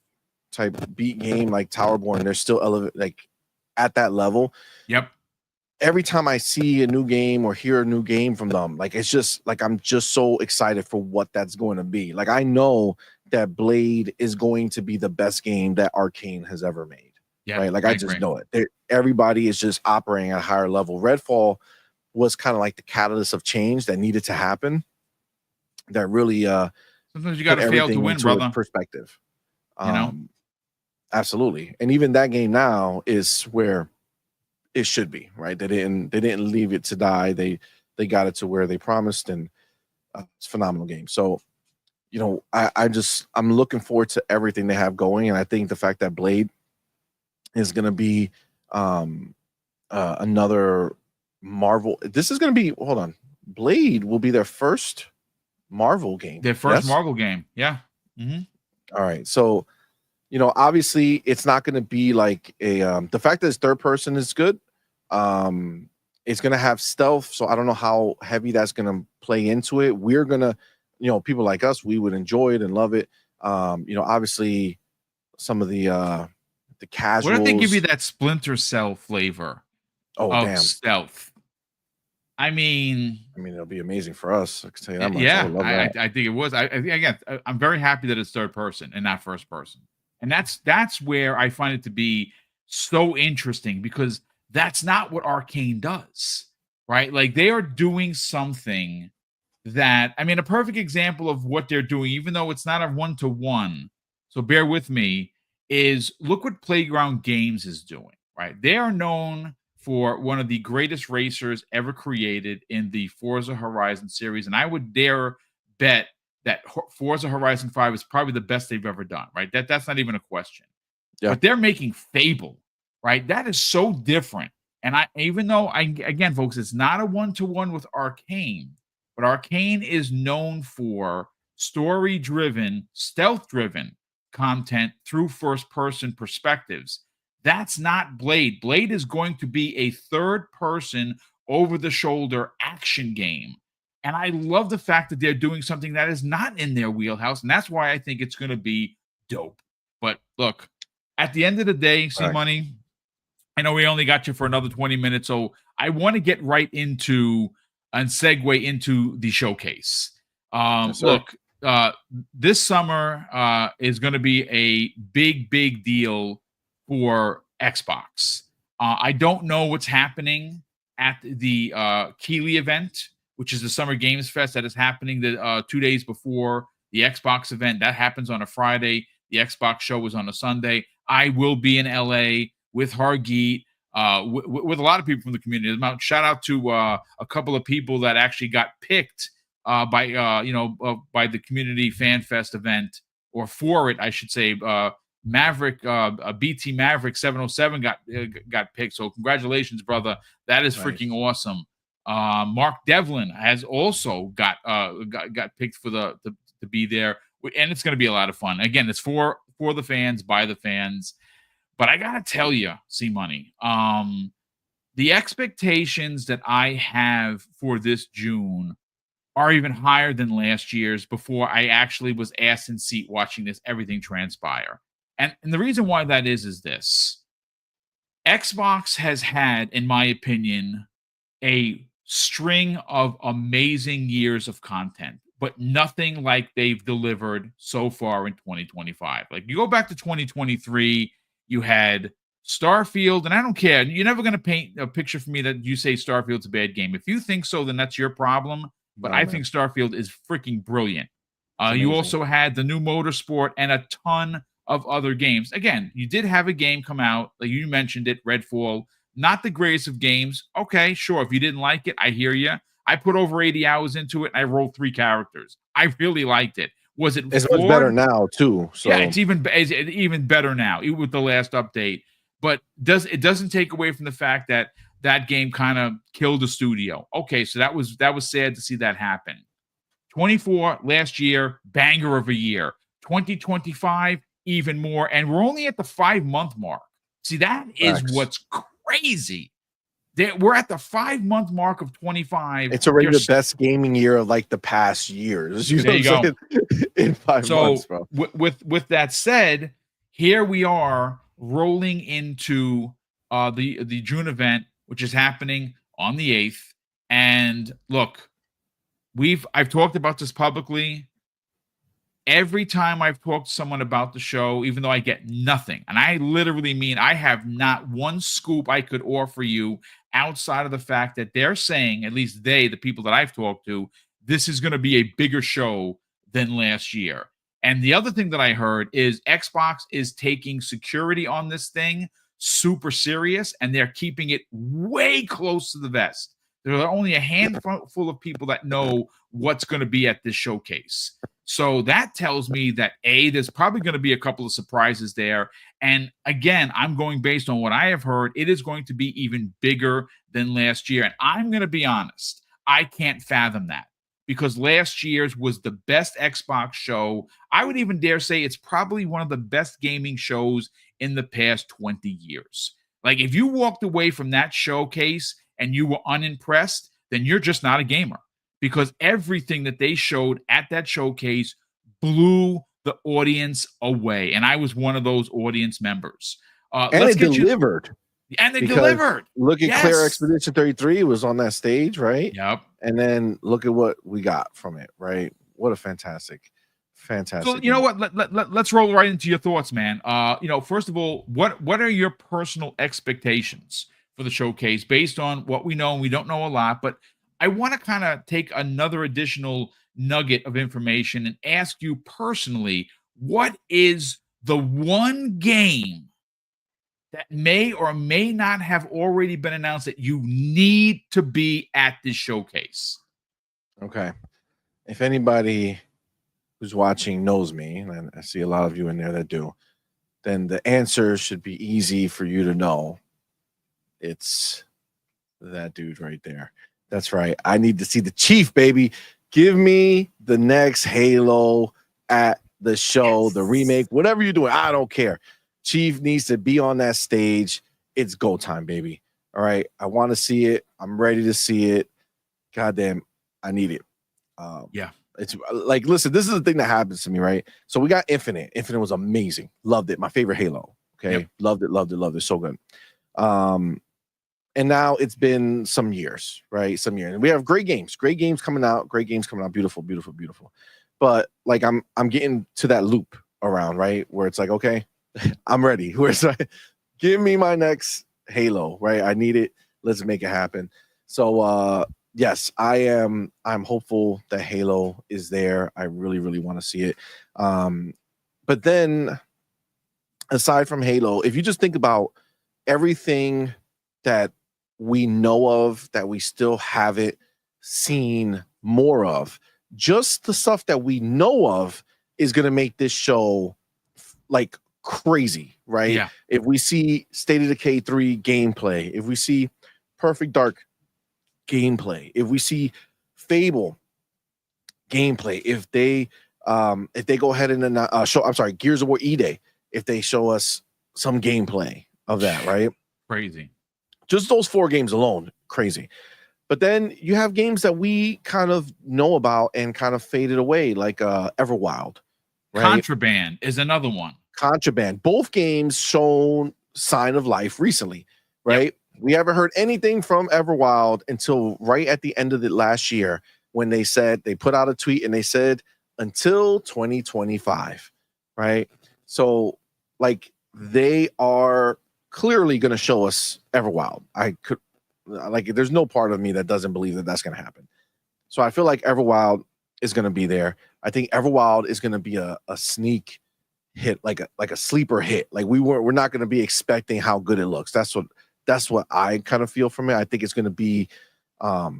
type beat game like Towerborn, they're still at that level. Yep. Every time I see a new game or hear a new game from them, like it's just like I'm just so excited for what that's going to be. Like I know that Blade is going to be the best game that Arkane has ever made. Yeah, right. Like I just know it. Everybody is just operating at a higher level. Redfall was kind of like the catalyst of change that needed to happen. That really sometimes you got to fail to win, brother. Perspective. Absolutely. And even that game now is where it should be, right? They didn't leave it to die. They got it to where they promised, and it's a phenomenal game. So, I'm looking forward to everything they have going, and I think the fact that Blade is going to be another Marvel. This is going to be, hold on, Blade will be their first Marvel game. Their first Marvel game, yeah. Mm-hmm. All right, so obviously it's not going to be like a the fact that it's third person is good. It's going to have stealth, so I don't know how heavy that's going to play into it. We're going to, people like us, we would enjoy it and love it. Obviously some of the casuals. What if they give you that Splinter Cell flavor of stealth? I mean, it'll be amazing for us. I can tell you that much. Yeah, I think it was. I'm very happy that it's third person and not first person. And that's where I find it to be so interesting, because that's not what Arkane does, right? Like they are doing something that, a perfect example of what they're doing, even though it's not a 1-to-1. So bear with me, is look what Playground Games is doing, right? They are known for one of the greatest racers ever created in the Forza Horizon series. And I would dare bet that Forza Horizon 5 is probably the best they've ever done, right? That's not even a question. Yeah. But they're making Fable, right? That is so different. And even though again, folks, it's not a 1-to-1 with Arkane, but Arkane is known for story-driven, stealth-driven content through first-person perspectives. That's not Blade. Blade is going to be a third-person, over-the-shoulder action game. And I love the fact that they're doing something that is not in their wheelhouse, and that's why I think it's going to be dope. But look, at the end of the day, C-Money, I know we only got you for another 20 minutes, so I want to get right into and segue into the showcase. Yes, look, this summer is going to be a big deal for Xbox. I don't know what's happening at the Keighley event, which is the Summer Games Fest that is happening the 2 days before the Xbox event. That happens on a Friday. The Xbox show is on a Sunday. I will be in LA with Hargeet, with a lot of people from the community. Shout out to a couple of people that actually got picked by the Community Fan Fest event, or for it, I should say. Maverick, BT Maverick 707 got picked. So congratulations, brother. That is freaking awesome. Mark Devlin has also got picked for to be there, and it's going to be a lot of fun. Again, it's for the fans, by the fans. But I gotta tell you, C-Money, the expectations that I have for this June are even higher than last year's, before I actually was ass in seat watching everything transpire. And the reason why that is this. Xbox has had, in my opinion, a string of amazing years of content, but nothing like they've delivered so far in 2025. Like, you go back to 2023, you had Starfield, and I don't care. You're never going to paint a picture for me that you say Starfield's a bad game. If you think so, then that's your problem. But I think Starfield is freaking brilliant. You also had the new Motorsport and a ton of other games. Again, you did have a game come out, like you mentioned it, Redfall. Not the greatest of games. Okay, sure. If you didn't like it, I hear you. I put over 80 hours into it, and I rolled 3 characters. I really liked it. Was it? It's much better now too. So. Yeah, it's even better now with the last update. But it doesn't take away from the fact that that game kind of killed the studio. Okay, so that was sad to see that happen. 24 last year, banger of a year. 2025, even more, and we're only at the 5-month mark. See, that is what's crazy. We're at the 5-month mark of 25. It's already the best gaming year of like the past years. There you go. In 5 months, bro. With that said, here we are rolling into the June event, which is happening on the 8th. And look, I've talked about this publicly. Every time I've talked to someone about the show, even though I get nothing, and I literally mean I have not one scoop I could offer you outside of the fact that they're saying, at least the people that I've talked to, this is going to be a bigger show than last year. And the other thing that I heard is Xbox is taking security on this thing super serious, and they're keeping it way close to the vest. There are only a handful of people that know what's going to be at this showcase. So that tells me that there's probably going to be a couple of surprises there. And again, I'm going based on what I have heard. It is going to be even bigger than last year. And I'm going to be honest, I can't fathom that, because last year's was the best Xbox show. I would even dare say it's probably one of the best gaming shows in the past 20 years. Like, if you walked away from that showcase and you were unimpressed, then you're just not a gamer. Because everything that they showed at that showcase blew the audience away. And I was one of those audience members. And it delivered. And they delivered. Look at Claire Expedition 33 was on that stage, right? Yep. And then look at what we got from it, right? What a fantastic. So, you know what? Let's roll right into your thoughts, man. First of all, what are your personal expectations for the showcase based on what we know? And we don't know a lot, but I want to kind of take another additional nugget of information and ask you personally, what is the one game that may or may not have already been announced that you need to be at this showcase? Okay. If anybody who's watching knows me, and I see a lot of you in there that do, then the answer should be easy for you to know. It's that dude right there. That's right. I need to see the Chief, baby. Give me the next Halo at the show, Yes. the remake, whatever you're doing. I don't care. Chief needs to be on that stage. It's go time, baby. All right. I want to see it. I'm ready to see it. Goddamn, I need it. Yeah. It's like, listen, this is the thing that happens to me, right? So we got Infinite. Infinite was amazing. Loved it. My favorite Halo. Okay. Yep. Loved it. So good. And now it's been some years, right? Some years. And we have great games coming out. Beautiful. But like I'm getting to that loop around, right? Where it's like, okay, I'm ready. Where it's like, give me my next Halo, right? I need it. Let's make it happen. So yes, I'm hopeful that Halo is there. I really, really want to see it. But then aside from Halo, if you just think about everything that we know of that we still haven't seen more of, just the stuff that we know of is going to make this show like crazy, right? Yeah. If we see State of Decay 3 gameplay, if we see Perfect Dark gameplay, if we see Fable gameplay, if they go ahead and show, I'm sorry, Gears of War E-Day, if they show us some gameplay of that, right? Crazy. Just those 4 games alone, crazy. But then you have games that we kind of know about and kind of faded away, like Everwild. Right? Contraband is another one. Contraband. Both games shown sign of life recently, right? Yep. We haven't heard anything from Everwild until right at the end of the last year when they put out a tweet and they said until 2025, right? So like they are clearly going to show us Everwild. There's no part of me that doesn't believe that that's going to happen. So I feel like Everwild is going to be there. I think Everwild is going to be a sneak hit, like a sleeper hit. Like we're not going to be expecting how good it looks. That's what I kind of feel from it. I think it's going to be, I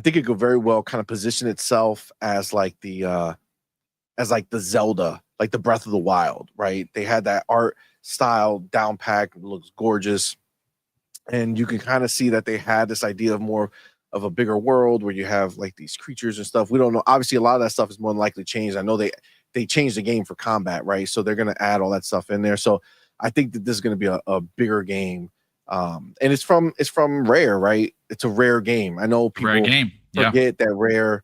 think it could very well kind of position itself as like the Zelda, like the Breath of the Wild, right? They had that art style down pack, looks gorgeous. And you can kind of see that they had this idea of more of a bigger world where you have like these creatures and stuff. We don't know. Obviously, a lot of that stuff is more than likely changed. I know they changed the game for combat, right? So they're going to add all that stuff in there. So I think that this is going to be a bigger game. And it's from Rare, right? It's a Rare game. I know people forget that Rare,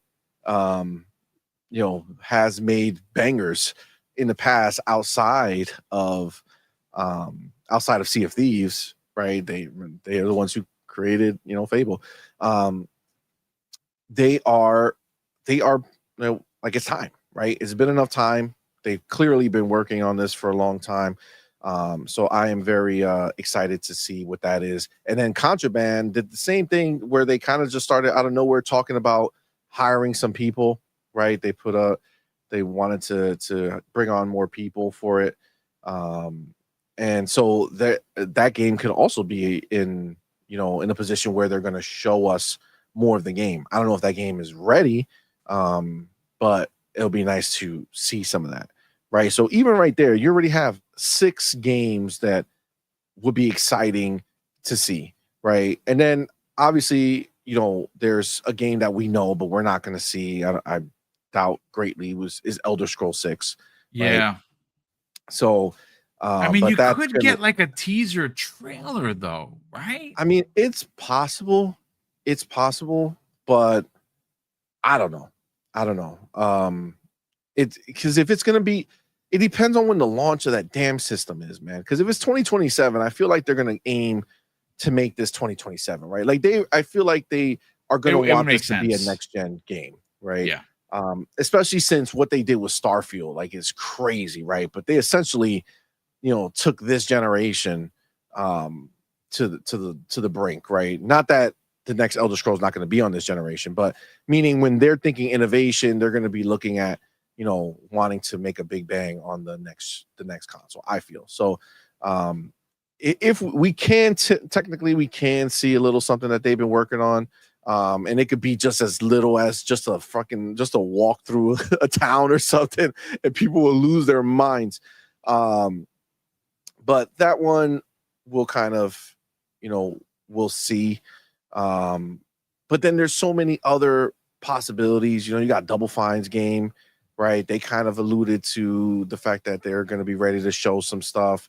has made bangers in the past outside of Sea of Thieves, right? They are the ones who created, Fable. They are like it's time, right? It's been enough time. They've clearly been working on this for a long time. So I am very excited to see what that is. And then Contraband did the same thing where they kind of just started out of nowhere talking about hiring some people, right? They wanted to bring on more people for it. And so that game could also be in a position where they're going to show us more of the game. I don't know if that game is ready, but it'll be nice to see some of that, right? So even right there, you already have 6 games that would be exciting to see, right? And then obviously, there's a game that we know, but we're not going to see. I doubt greatly is Elder Scrolls 6. Yeah. Right? So. I mean, you could get like a teaser trailer, though, right? I mean, it's possible, but I don't know. It's because if it's gonna be, it depends on when the launch of that damn system is, man. Because if it's 2027, I feel like they're gonna aim to make this 2027, right? Like I feel like they are gonna want this to be a next gen game, right? Yeah. Especially since what they did with Starfield, like, is crazy, right? But they essentially took this generation to the brink, right? Not that the next Elder Scrolls is not going to be on this generation, but meaning when they're thinking innovation, they're going to be looking at wanting to make a big bang on the next console. I feel so. If we can technically we can see a little something that they've been working on. And it could be just as little as just a walk through a town or something, and people will lose their minds. But that one will kind of, we'll see. But then there's so many other possibilities. You know, you got Double Fine's game, right? They kind of alluded to the fact that they're going to be ready to show some stuff.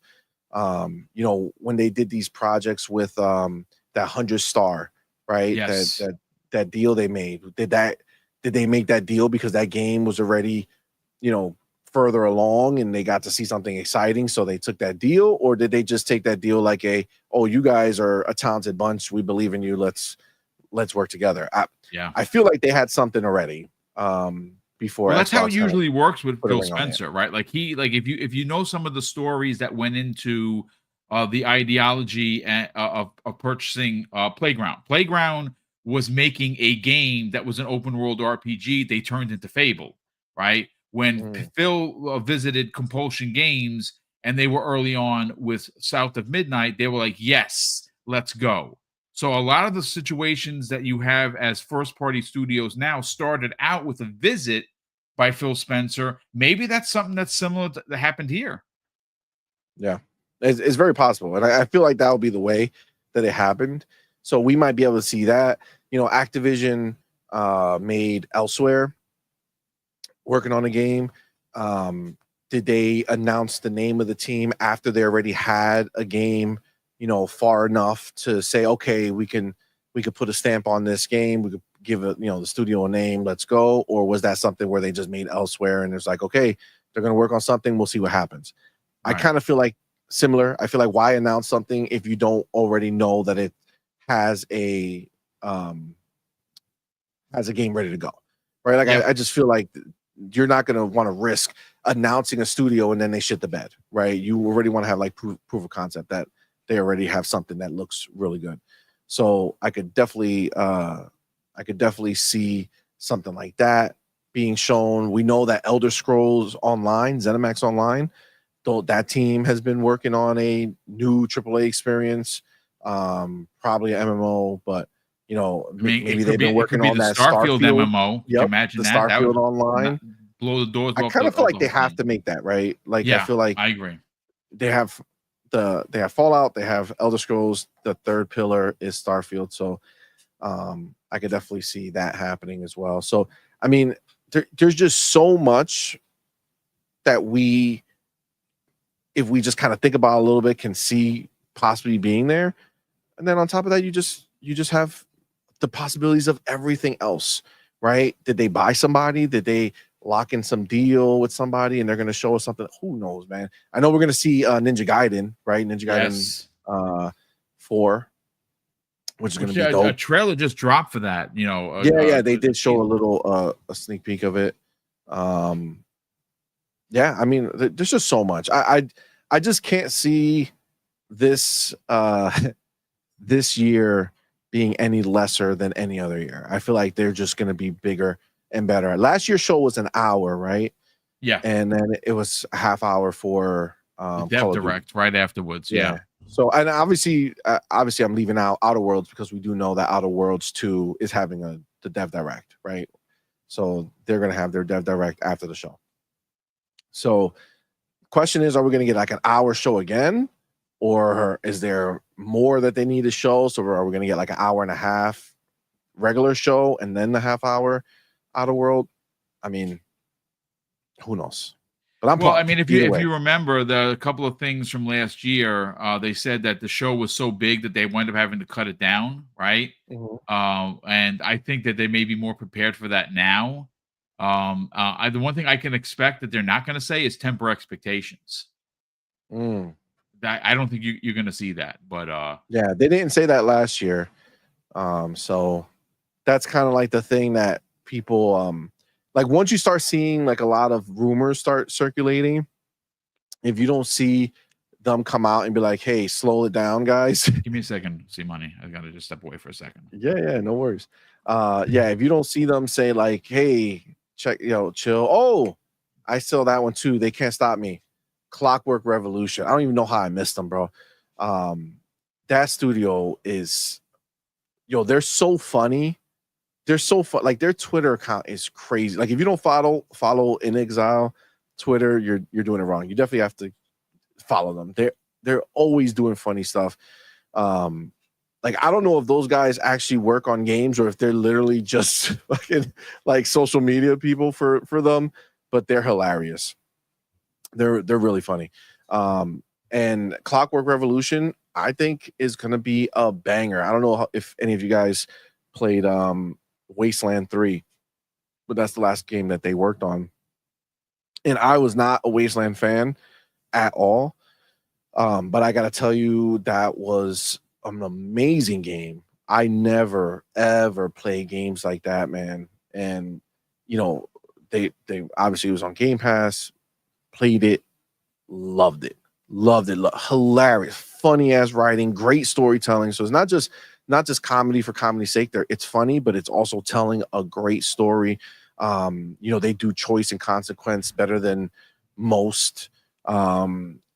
You know, when they did these projects with that 100-star, right? Yes. That deal they made. Did they make that deal because that game was already, you know, further along and they got to see something exciting, so they took that deal? Or did they just take that deal like oh, you guys are a talented bunch, we believe in you, let's work together? I feel like they had something already before. Well, that's how Xbox it usually works with Phil ring on it. Spencer, right? Like if you know some of the stories that went into the ideology of purchasing Playground. Playground was making a game that was an open world RPG. They turned into Fable, right? When Phil visited Compulsion Games and they were early on with South of Midnight, they were like, yes, let's go. So a lot of the situations that you have as first party studios now started out with a visit by Phil Spencer. Maybe that's something that's similar that happened here. Yeah, it's very possible. And I feel like that will be the way that it happened. So we might be able to see that. You know, Activision made Elsewhere, working on a game. Did they announce the name of the team after they already had a game, you know, far enough to say, okay, we could put a stamp on this game, we could give it, you know, the studio a name, let's go? Or was that something where they just made Elsewhere and it's like, okay, they're going to work on something, we'll see what happens? Right. I kind of feel like similar. I feel like, why announce something if you don't already know that it has a game ready to go, right? Like I just feel like you're not going to want to risk announcing a studio and then they shit the bed, right? You already want to have like proof of concept that they already have something that looks really good. So I could definitely see something like that being shown. We know that Elder Scrolls Online, ZeniMax Online, though, that team has been working on a new AAA experience, probably an MMO, but you know, maybe they've been working on that Starfield MMO. Yep, imagine the that. Starfield Online. Blow the doors. I kind of feel like they have to make that, right? Like, yeah, I feel like I agree. They have Fallout, they have Elder Scrolls. The third pillar is Starfield, so I could definitely see that happening as well. So I mean, there's just so much that if we just kind of think about it a little bit, can see possibly being there. And then on top of that, you just have the possibilities of everything else, right? Did they buy somebody? Did they lock in some deal with somebody and they're going to show us something? Who knows, man? I know we're going to see Ninja Gaiden, right? Ninja Gaiden 4, which is going to be dope. A trailer just dropped for that, you know. They did show a little a sneak peek of it. Yeah, I mean, there's just so much. I just can't see this this year being any lesser than any other year. I feel like they're just going to be bigger and better. Last year's show was an hour, right? Yeah, and then it was a half hour for Dev Direct right afterwards. Yeah. So, and obviously, I'm leaving out Outer Worlds because we do know that Outer Worlds 2 is having the Dev Direct, right? So they're going to have their Dev Direct after the show. So question is, are we going to get like an hour show again? Or is there more that they need to show? So are we going to get like an hour and a half regular show and then the half hour Outer World? I mean, who knows? But I'm pumped. I mean, if you remember the couple of things from last year, they said that the show was so big that they wound up having to cut it down, right? Mm-hmm. And I think that they may be more prepared for that now. The one thing I can expect that they're not going to say is temper expectations. I don't think you're going to see that, but yeah, they didn't say that last year. So that's kind of like the thing that people like, once you start seeing like a lot of rumors start circulating, if you don't see them come out and be like, hey, slow it down, guys. Give me a second, see money. I gotta just step away for a second. Yeah, no worries. If you don't see them say like, hey, check, chill. Oh, I saw that one too. They Can't Stop Me. Clockwork Revolution. I don't even know how I missed them, bro. That studio is, they're so funny. They're so fun. Like, their Twitter account is crazy. Like, if you don't follow In Exile Twitter, you're doing it wrong. You definitely have to follow them. They're always doing funny stuff. like, I don't know if those guys actually work on games or if they're literally just fucking like social media people for them, but they're hilarious. They're really funny. And Clockwork Revolution, I think, is gonna be a banger. I don't know if any of you guys played Wasteland 3, but that's the last game that they worked on. And I was not a Wasteland fan at all. But I gotta tell you, that was an amazing game. I never ever play games like that, man. And you know, they obviously, it was on Game Pass, played it, loved it, hilarious, funny ass writing, great storytelling. So it's not just comedy for comedy's sake. It's funny, but it's also telling a great story. They do choice and consequence better than most.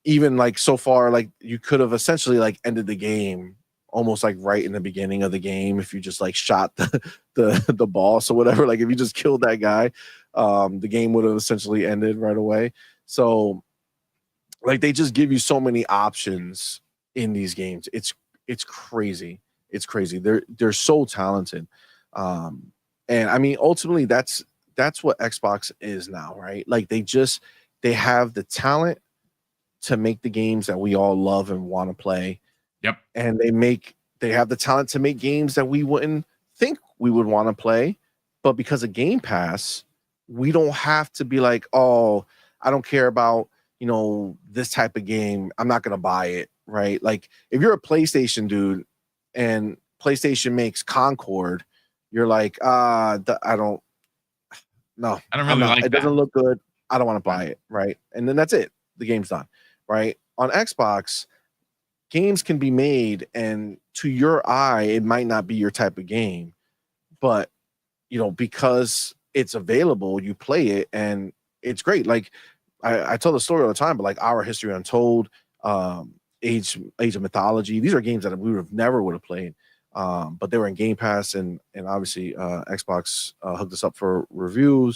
Even like so far, like you could have essentially like ended the game almost like right in the beginning of the game if you just like shot the boss or whatever. Like if you just killed that guy, the game would have essentially ended right away. So like they just give you so many options in these games. It's crazy. It's crazy. They're so talented. And I mean, ultimately that's what Xbox is now, right? Like they have the talent to make the games that we all love and want to play. Yep. And they have the talent to make games that we wouldn't think we would want to play. But because of Game Pass, we don't have to be like, oh, I don't care about, this type of game. I'm not going to buy it, right? Like if you're a PlayStation dude and PlayStation makes Concord, you're like, I don't really like it. That. Doesn't look good. I don't want to buy it, right? And then that's it. The game's done. Right? On Xbox, games can be made, and to your eye, it might not be your type of game, but because it's available, you play it, and it's great. Like I tell the story all the time, but like Our History Untold, Age of Mythology, these are games that we never would have played, but they were in Game Pass, and obviously Xbox hooked us up for review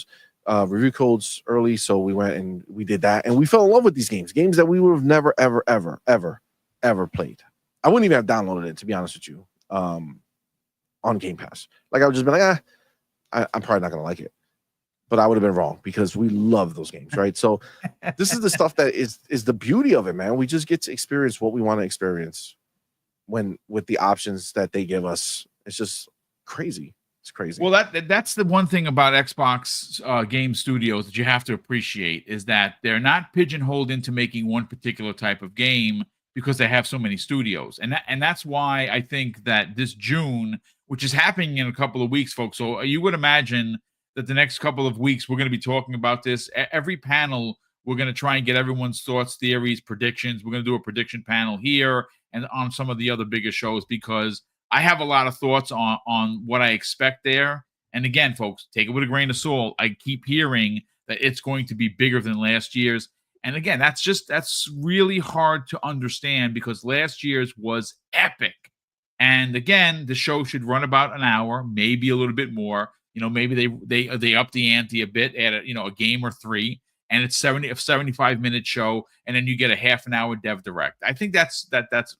codes early, so we went and we did that, and we fell in love with these games that we would have never ever played. I wouldn't even have downloaded it, to be honest with you, on Game Pass. Like I would just be like, I'm probably not gonna like it, but I would have been wrong because we love those games, right? So this is the stuff that is the beauty of it, man. We just get to experience what we want to experience with the options that they give us. It's just crazy. It's crazy. Well, that's the one thing about Xbox game studios that you have to appreciate is that they're not pigeonholed into making one particular type of game because they have so many studios, and that's why I think that this June, which is happening in a couple of weeks, folks. So you would imagine that the next couple of weeks we're going to be talking about this. Every panel we're going to try and get everyone's thoughts, theories, predictions. We're going to do a prediction panel here and on some of the other bigger shows because I have a lot of thoughts on what I expect there. And again, folks, take it with a grain of salt. I keep hearing that it's going to be bigger than last year's. And again, that's really hard to understand because last year's was epic. And again, the show should run about an hour, maybe a little bit more. Maybe they up the ante a bit, add a game or three, and it's a 75-minute show, and then you get a half an hour dev direct. I think that's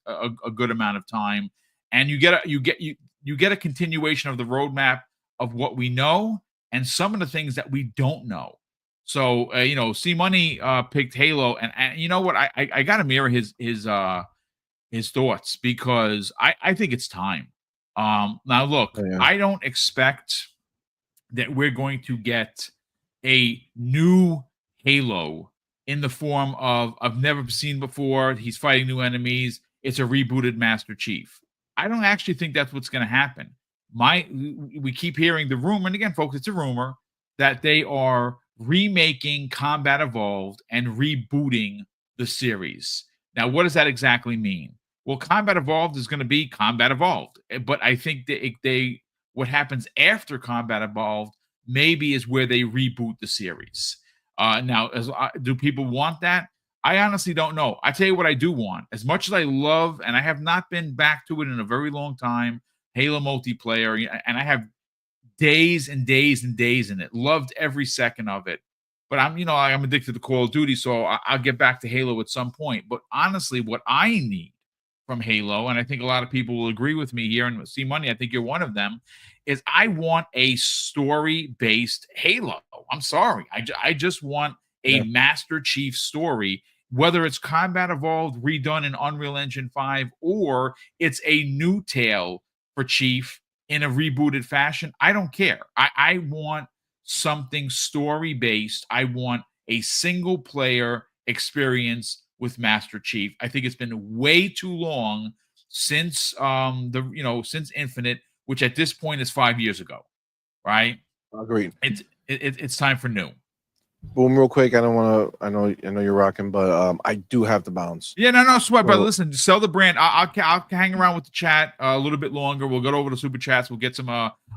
a good amount of time. And you get a continuation of the roadmap of what we know and some of the things that we don't know. So C Money picked Halo, and you know what? I got to mirror his thoughts because I think it's time. Now look, I don't expect that we're going to get a new Halo in the form of I've never seen before. He's fighting new enemies. It's a rebooted Master Chief. I don't actually think that's what's going to happen. We keep hearing the rumor, and again, folks, it's a rumor that they are remaking Combat Evolved and rebooting the series. Now, what does that exactly mean? Well, Combat Evolved is going to be Combat Evolved, but I think they what happens after Combat Evolved maybe is where they reboot the series. Now, do people want that? I honestly don't know. I tell you what I do want. As much as I love, and I have not been back to it in a very long time, Halo multiplayer, and I have days and days and days in it. Loved every second of it. But I'm addicted to Call of Duty, so I'll get back to Halo at some point. But honestly, what I need from Halo, and I think a lot of people will agree with me here, and see money, I think you're one of them, is I want a story-based Halo. I'm sorry. I just want a Master Chief story, whether it's Combat Evolved redone in Unreal Engine 5 or it's a new tale for Chief in a rebooted fashion. I don't care. I want something story-based. I want a single player experience with Master Chief. I think it's been way too long since since Infinite, which at this point is 5 years ago, right? Agreed. It's time for new. Boom, real quick. I don't want to. I know you're rocking, but I do have to bounce. Yeah, no sweat, brother. Listen, sell the brand. I'll hang around with the chat a little bit longer. We'll go over the super chats. We'll get some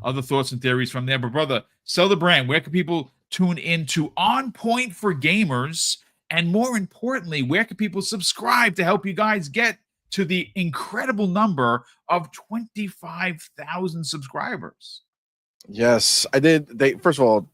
other thoughts and theories from there. But brother, sell the brand. Where can people tune into On Point for Gamers? And more importantly, where can people subscribe to help you guys get to the incredible number of 25,000 subscribers? Yes, I did. First of all,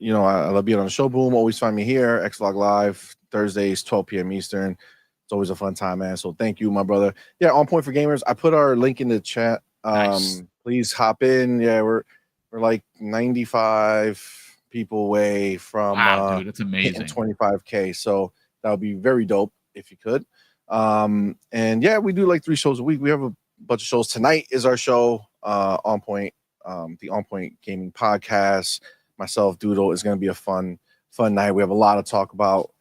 I love being on the show. Boom. Always find me here. Xlog Live, Thursdays, 12 p.m. Eastern. It's always a fun time, man. So thank you, my brother. Yeah, On Point for Gamers. I put our link in the chat. Nice. Please hop in. Yeah, we're like 95 people away from dude, that's amazing. 25K. So that would be very dope if you could. And yeah, we do like 3 shows a week. We have a bunch of shows. Tonight is our show, On Point, the On Point Gaming Podcast. Myself, Doodle, is going to be a fun night. We have a lot to talk about.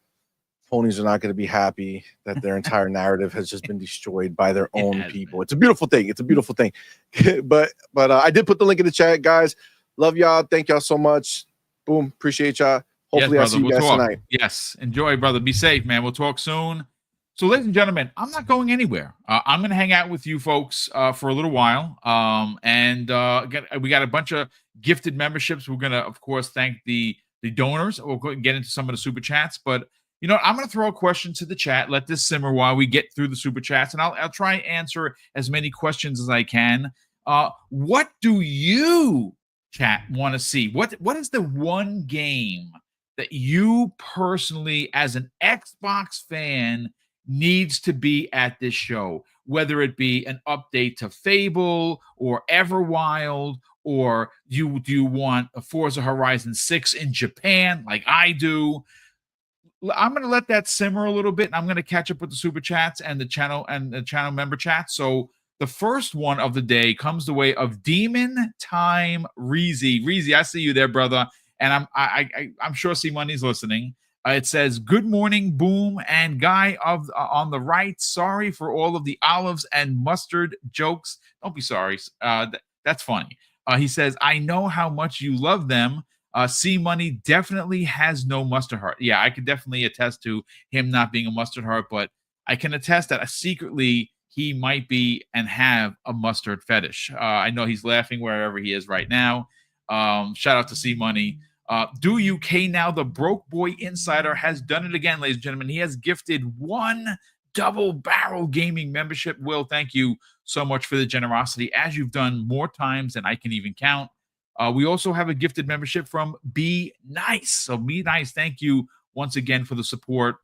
Ponies are not going to be happy that their entire narrative has just been destroyed by their own people. It's a beautiful thing. It's a beautiful thing. but I did put the link in the chat, guys. Love y'all. Thank y'all so much. Boom. Appreciate y'all. Hopefully, I'll see you guys tonight. Yes. Enjoy, brother. Be safe, man. We'll talk soon. So, ladies and gentlemen, I'm not going anywhere. I'm going to hang out with you folks for a little while. We got a bunch of gifted memberships. We're going to, of course, thank the donors. We'll go and get into some of the super chats. But, I'm going to throw a question to the chat. Let this simmer while we get through the super chats. And I'll try and answer as many questions as I can. What do you, chat, want to see? What is the one game that you personally, as an Xbox fan, needs to be at this show, whether it be an update to Fable or Everwild, or do you want a Forza Horizon 6 in Japan like I do? I'm going to let that simmer a little bit, and I'm going to catch up with the super chats and the channel member chat. So the first one of the day comes the way of Demon Time Reezy. Reezy, I see you there, brother, and I'm sure C Money's listening. It says, "Good morning, Boom and Guy on the right. Sorry for all of the olives and mustard jokes. Don't be sorry. That's funny." He says, "I know how much you love them. C Money definitely has no mustard heart." Yeah, I could definitely attest to him not being a mustard heart, but I can attest that secretly he might be and have a mustard fetish. I know he's laughing wherever he is right now. Shout out to C Money. Do UK Now, the Broke Boy Insider, has done it again, ladies and gentlemen. He has gifted 1 Double Barrel Gaming membership. Will, thank you so much for the generosity, as you've done more times than I can even count. We also have a gifted membership from Be Nice. So Be Nice, thank you once again for the support.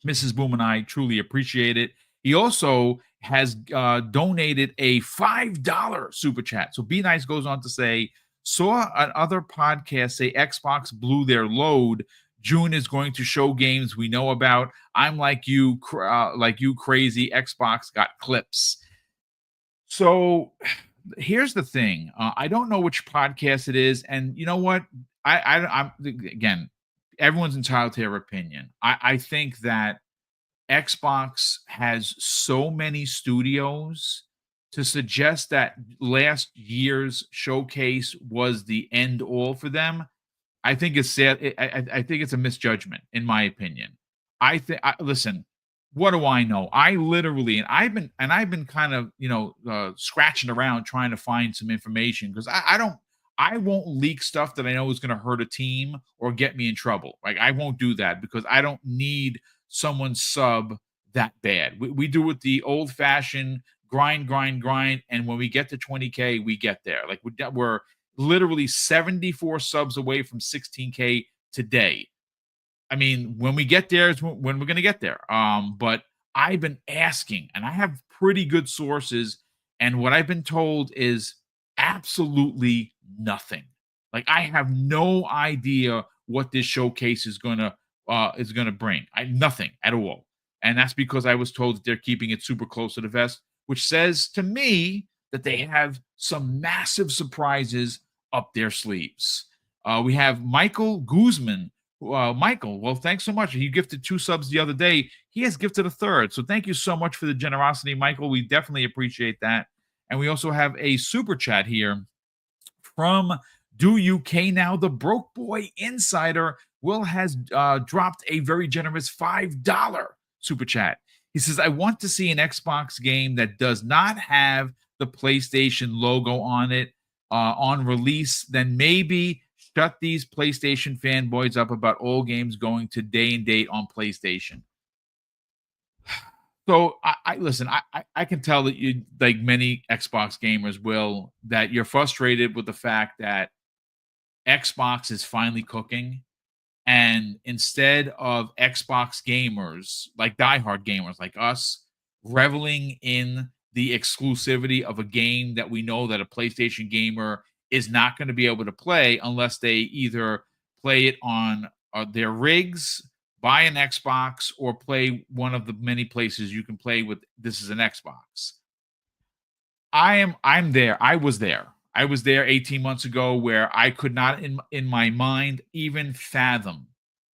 Mrs. Boom and I truly appreciate it. He also has donated a $5 super chat. So Be Nice goes on to say, "Saw another podcast say Xbox blew their load. June is going to show games we know about. I'm like you crazy. Xbox got clips." So here's the thing. I don't know which podcast it is, and you know what? I'm again, everyone's entitled to their opinion. I think that Xbox has so many studios. To suggest that last year's showcase was the end all for them, I think it's sad. I think it's a misjudgment, in my opinion. Listen, what do I know? I literally, and I've been kind of scratching around trying to find some information, because I won't leak stuff that I know is going to hurt a team or get me in trouble. Like, I won't do that, because I don't need someone's sub that bad. We do it the old fashioned grind, and when we get to 20K, we get there. Like, we're literally 74 subs away from 16K today. I mean, when we get there is when we're going to get there. But I've been asking, and I have pretty good sources, and what I've been told is absolutely nothing. Like, I have no idea what this showcase is gonna bring. Nothing at all. And that's because I was told that they're keeping it super close to the vest, which says to me that they have some massive surprises up their sleeves. We have Michael Guzman. Michael, well, thanks so much. He gifted 2 subs the other day. He has gifted a third. So thank you so much for the generosity, Michael. We definitely appreciate that. And we also have a super chat here from Do UK Now, the Broke Boy Insider. Will has dropped a very generous $5 super chat. He says, I want to see an Xbox game that does not have the PlayStation logo on it on release. Then maybe shut these PlayStation fanboys up about all games going to day and date on PlayStation. So I listen, I can tell that you, like many Xbox gamers will, that you're frustrated with the fact that Xbox is finally cooking. And instead of Xbox gamers, like diehard gamers like us, reveling in the exclusivity of a game that we know that a PlayStation gamer is not going to be able to play unless they either play it on their rigs, buy an Xbox, or play one of the many places you can play with this is an Xbox. I'm there. I was there 18 months ago, where I could not in my mind even fathom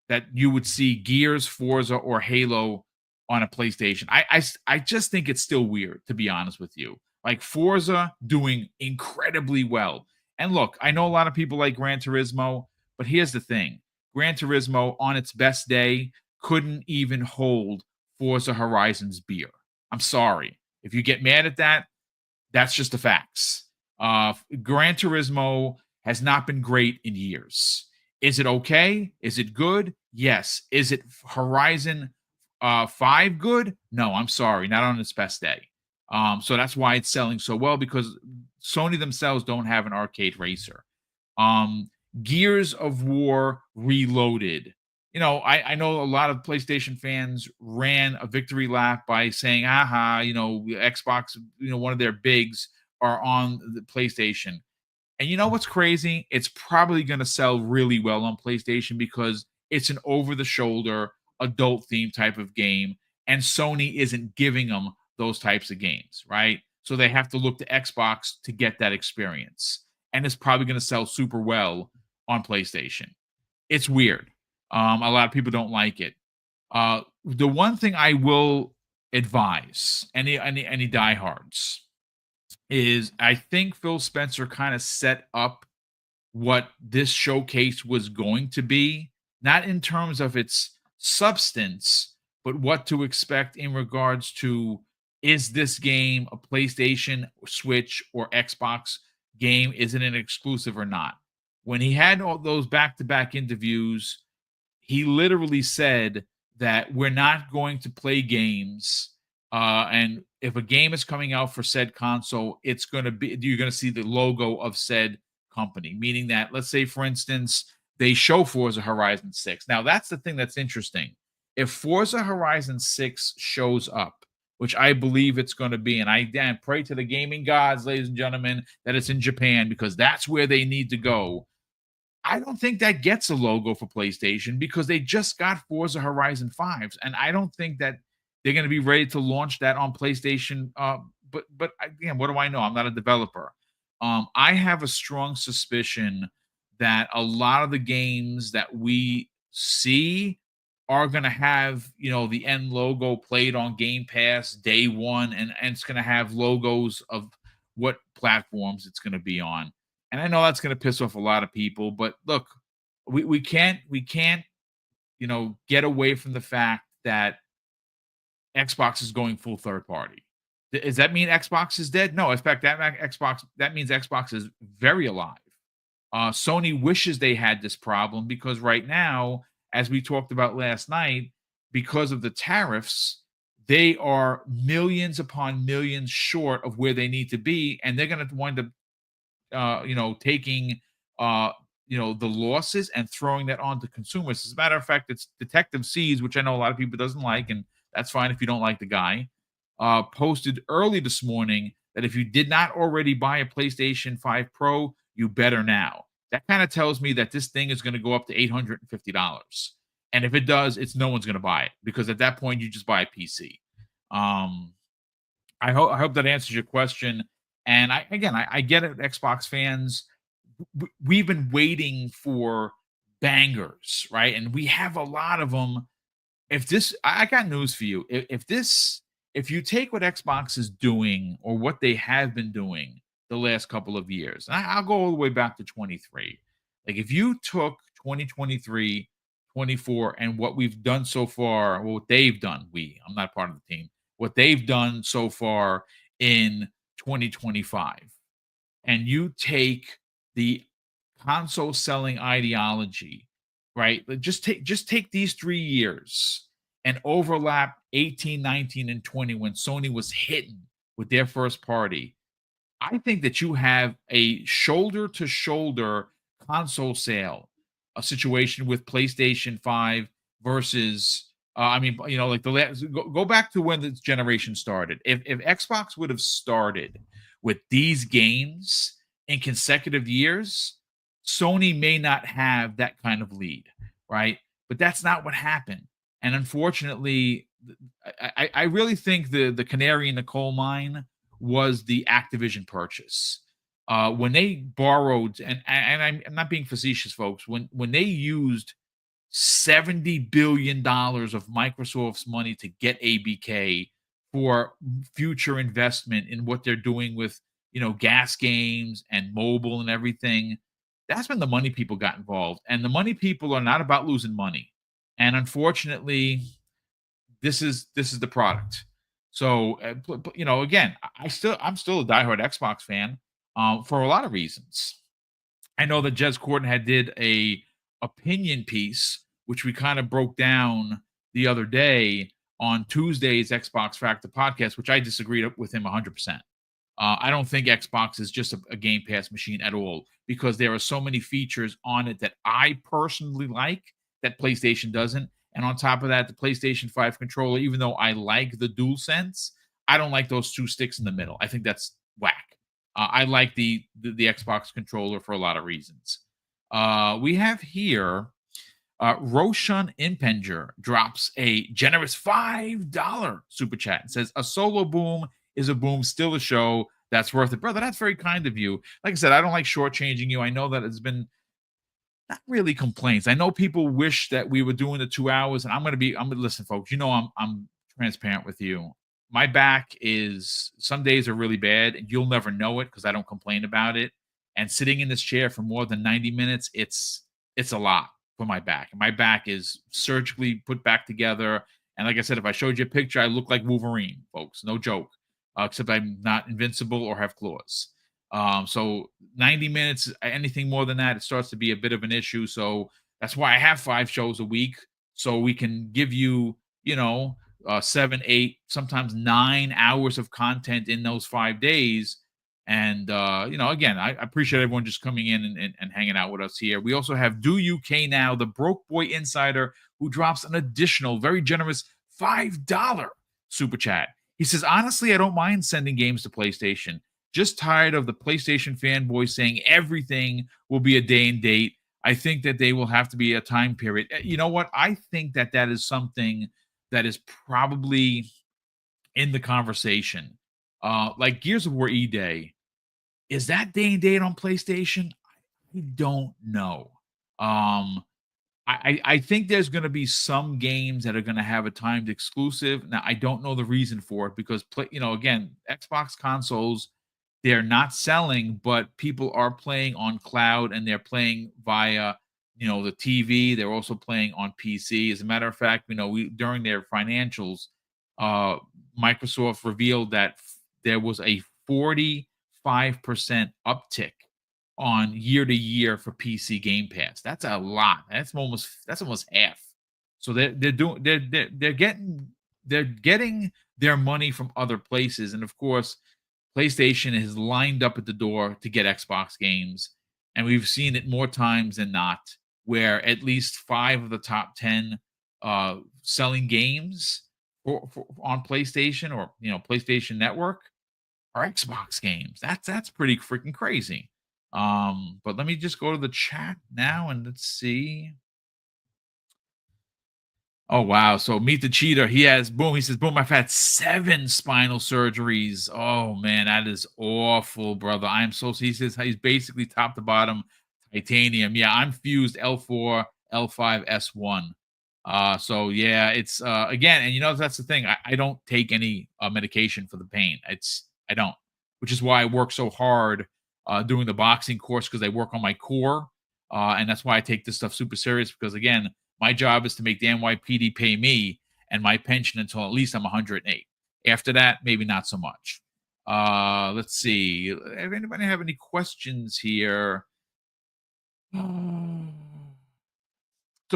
that you would see Gears, Forza, or Halo on a PlayStation. I just think it's still weird, to be honest with you. Like Forza doing incredibly well. And look, I know a lot of people like Gran Turismo, but here's the thing. Gran Turismo on its best day couldn't even hold Forza Horizon's beer. I'm sorry. If you get mad at that, that's just the facts. Gran Turismo has not been great in years. Is it okay? Is it good? Yes. Is it Horizon 5 good? No, I'm sorry, not on its best day. So that's why it's selling so well, because Sony themselves don't have an arcade racer. Gears of War Reloaded. You know, I know a lot of PlayStation fans ran a victory lap by saying, aha, you know, Xbox, you know, one of their bigs are on the PlayStation. And you know what's crazy? It's probably going to sell really well on PlayStation because it's an over-the-shoulder, adult-themed type of game, and Sony isn't giving them those types of games, right? So they have to look to Xbox to get that experience. And it's probably going to sell super well on PlayStation. It's weird. A lot of people don't like it. The one thing I will advise any diehards is, I think Phil Spencer kind of set up what this showcase was going to be, not in terms of its substance, but what to expect in regards to, is this game a PlayStation, Switch, or Xbox game? Is it an exclusive or not? When he had all those back-to-back interviews, he literally said that we're not going to play games, and if a game is coming out for said console, it's going to be, you're going to see the logo of said company. Meaning that, let's say, for instance, they show Forza Horizon 6. Now, that's the thing that's interesting. If Forza Horizon 6 shows up, which I believe it's going to be, and I pray to the gaming gods, ladies and gentlemen, that it's in Japan, because that's where they need to go. I don't think that gets a logo for PlayStation, because they just got Forza Horizon 5s, and I don't think that they're going to be ready to launch that on PlayStation. But again, what do I know? I'm not a developer. I have a strong suspicion that a lot of the games that we see are going to have, you know, the end logo played on Game Pass day one, and it's going to have logos of what platforms it's going to be on. And I know that's going to piss off a lot of people, but look, we can't, you know, get away from the fact that Xbox is going full third party. Does that mean Xbox is dead? No. In fact, that means Xbox is very alive. Sony wishes they had this problem, because right now, as we talked about last night, because of the tariffs, they are millions upon millions short of where they need to be, and they're going to wind up, you know, taking, you know, the losses and throwing that on to consumers. As a matter of fact, it's Detective Seeds, which I know a lot of people doesn't like, and that's fine if you don't like the guy. posted early this morning that if you did not already buy a PlayStation 5 Pro, you better now. That kind of tells me that this thing is going to go up to $850. And if it does, it's no one's going to buy it, because at that point you just buy a PC. I hope that answers your question. And I get it, Xbox fans. We've been waiting for bangers, right? And we have a lot of them. I got news for you. If you take what Xbox is doing, or what they have been doing the last couple of years, and I'll go all the way back to 23. Like, if you took 2023, 24, and what we've done so far, well, what they've done, I'm not part of the team, what they've done so far in 2025, and you take the console selling ideology, right? Just take these 3 years and overlap 18, 19, and 20, when Sony was hitting with their first party. I think that you have a shoulder to shoulder console sale, a situation with PlayStation 5 versus like the last, go back to when this generation started. If Xbox would have started with these games in consecutive years, Sony may not have that kind of lead, right? But that's not what happened. And unfortunately, I really think the canary in the coal mine was the Activision purchase. When they borrowed, and I'm not being facetious, folks, when they used $70 billion of Microsoft's money to get ABK for future investment in what they're doing with, gas games and mobile and everything, that's when the money people got involved. And the money people are not about losing money. And unfortunately, this is the product. So, again, I'm still a diehard Xbox fan, for a lot of reasons. I know that Jez Corden did a opinion piece, which we kind of broke down the other day on Tuesday's Xbox Factor podcast, which I disagreed with him 100%. I don't think Xbox is just a Game Pass machine at all, because there are so many features on it that I personally like that PlayStation doesn't. And on top of that, the PlayStation 5 controller, even though I like the DualSense, I don't like those two sticks in the middle. I think that's whack. I like the Xbox controller for a lot of reasons. We have here Roshan Impenger drops a generous $5 super chat and says, "A solo boom is a boom, still a show. That's worth it." Brother, that's very kind of you. Like I said, I don't like shortchanging you. I know that it's been not really complaints. I know people wish that we were doing the 2 hours, and I'm gonna listen, folks. I'm transparent with you. My back is, some days are really bad, and you'll never know it because I don't complain about it. And sitting in this chair for more than 90 minutes, it's a lot for my back. My back is surgically put back together. And like I said, if I showed you a picture, I look like Wolverine, folks. No joke. Except I'm not invincible or have claws. So 90 minutes, anything more than that, it starts to be a bit of an issue. So that's why I have 5 shows a week, so we can give you, 7, 8, sometimes 9 hours of content in those 5 days. And, again, I appreciate everyone just coming in and hanging out with us here. We also have Do UK Now, the Broke Boy Insider, who drops an additional, very generous $5 super chat. He says, "Honestly, I don't mind sending games to PlayStation. Just tired of the PlayStation fanboys saying everything will be a day and date. I think that they will have to be a time period." You know what? I think that is something that is probably in the conversation. Like Gears of War E-Day, is that day and date on PlayStation? I don't know. I think there's going to be some games that are going to have a timed exclusive. Now, I don't know the reason for it, because again, Xbox consoles, they're not selling, but people are playing on cloud, and they're playing via the TV. They're also playing on PC. As a matter of fact, during their financials, Microsoft revealed that there was a 45% uptick on year to year for PC Game Pass. That's a lot. That's almost half. So they're getting their money from other places. And of course, PlayStation is lined up at the door to get Xbox games. And we've seen it more times than not, where at least 5 of the top 10 selling games on PlayStation or PlayStation Network are Xbox games. That's pretty freaking crazy. But let me just go to the chat now and let's see. Oh wow! So meet the cheater. He has boom. He says boom. I've had 7 spinal surgeries. Oh man, that is awful, brother. I'm so. He says he's basically top to bottom titanium. Yeah, I'm fused L4, L5, S1. So yeah, it's again, and that's the thing. I don't take any medication for the pain. I don't, which is why I work so hard doing the boxing course because I work on my core, and that's why I take this stuff super serious because again my job is to make the NYPD pay me and my pension until at least I'm 108. After that, maybe not so much. Let's see. If anybody have any questions here? So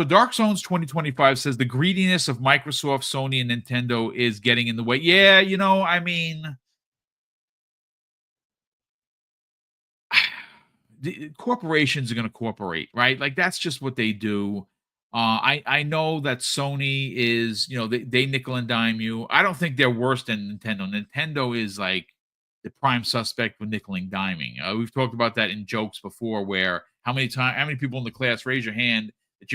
Dark Zones 2025 says the greediness of Microsoft, Sony, and Nintendo is getting in the way. Yeah, I mean, the corporations are going to cooperate, right? Like that's just what they do. I know that Sony is, they nickel and dime you. I don't think they're worse than Nintendo. Nintendo is like the prime suspect with nickel and diming. We've talked about that in jokes before. Where how many people in the class raise your hand that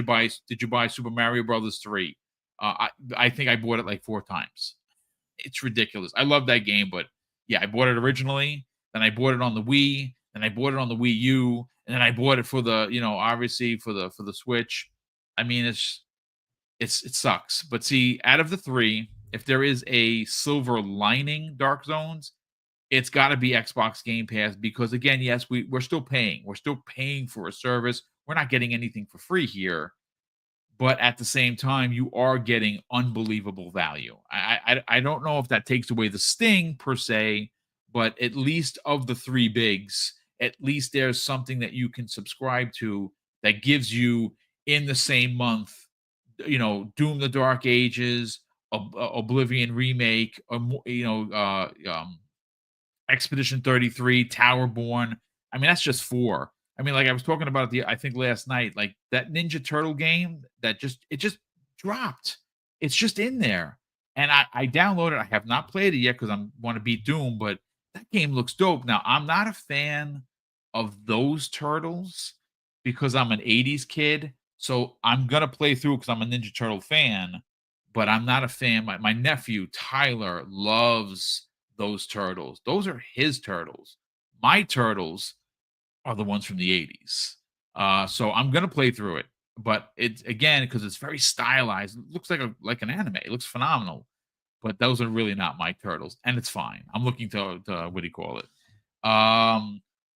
did you buy Super Mario Brothers 3? I think I bought it like 4 times. It's ridiculous. I love that game, but yeah, I bought it originally. Then I bought it on the Wii. Then I bought it on the Wii U, and then I bought it for the, obviously for the Switch. I mean, it sucks. But see, out of the 3, if there is a silver lining, Dark Zones, it's got to be Xbox Game Pass because again, yes, we're still paying. We're still paying for a service. We're not getting anything for free here, but at the same time, you are getting unbelievable value. I don't know if that takes away the sting per se, but at least of the 3 bigs, at least there's something that you can subscribe to that gives you in the same month, Doom: The Dark Ages, Oblivion remake, or Expedition 33, Towerborn. I mean, that's just 4. I mean, like I was talking about I think last night, like that Ninja Turtle game that it just dropped. It's just in there. And I downloaded it. I have not played it yet because I want to beat Doom, but that game looks dope. Now, I'm not a fan of those turtles because I'm an 80s kid. So I'm gonna play through because I'm a Ninja Turtle fan, but I'm not a fan. My nephew Tyler loves those turtles. Those are his turtles. My turtles are the ones from the 80s. So I'm gonna play through it, but it's again because it's very stylized. It looks like an anime. It looks phenomenal, but those are really not my turtles, and it's fine. I'm looking to what do you call it?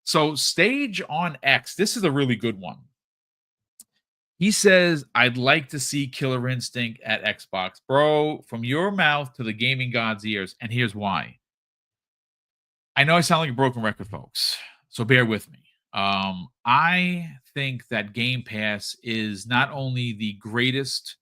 So Stage on X. This is a really good one. He says, I'd like to see Killer Instinct at Xbox. Bro, from your mouth to the gaming god's ears, and here's why. I know I sound like a broken record, folks, so bear with me. I think that Game Pass is not only the greatest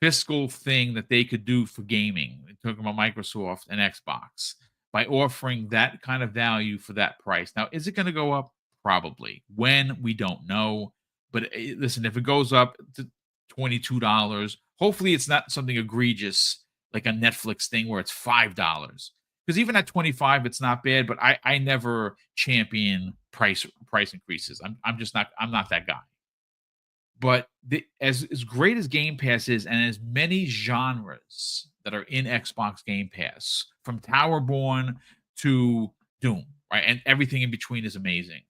fiscal thing that they could do for gaming, talking about Microsoft and Xbox, by offering that kind of value for that price. Now, is it going to go up? Probably. When? We don't know. But listen, if it goes up to $22, hopefully it's not something egregious like a Netflix thing where it's $5. Because even at 25, it's not bad. But I never champion price increases. I'm not that guy. But as great as Game Pass is, and as many genres that are in Xbox Game Pass, from Towerborn to Doom, right, and everything in between is amazing.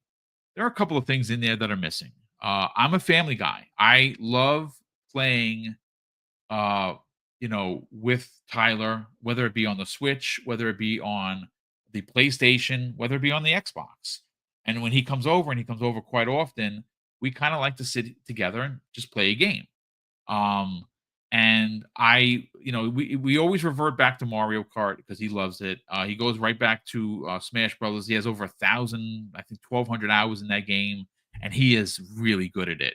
There are a couple of things in there that are missing. I'm a family guy. I love playing, with Tyler, whether it be on the Switch, whether it be on the PlayStation, whether it be on the Xbox. And when he comes over, and he comes over quite often, we kind of like to sit together and just play a game. And we always revert back to Mario Kart because he loves it. He goes right back to Smash Brothers. He has over 1,000, I think 1,200 hours in that game, and he is really good at it.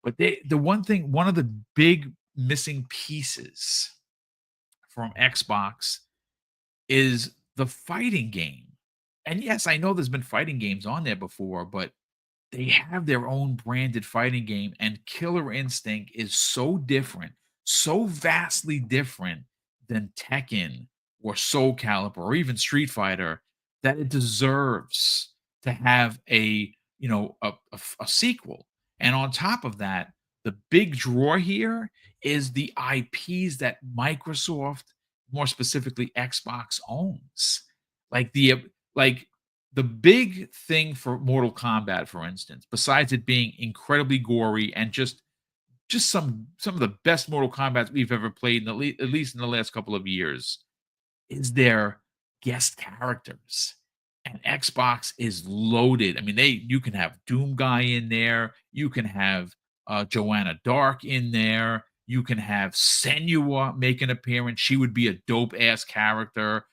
But one of the big missing pieces from Xbox is the fighting game. And yes, I know there's been fighting games on there before, but they have their own branded fighting game, and Killer Instinct is so different, so vastly different than Tekken or Soul Calibur or even Street Fighter, that it deserves to have a sequel. And on top of that, the big draw here is the IPs that Microsoft, more specifically Xbox, owns. Like like the big thing for Mortal Kombat, for instance, besides it being incredibly gory and just some of the best Mortal Kombats we've ever played, at least in the last couple of years, is their guest characters. And Xbox is loaded. I mean, you can have Doom Guy in there, you can have Joanna Dark in there, you can have Senua make an appearance. She would be a dope ass character.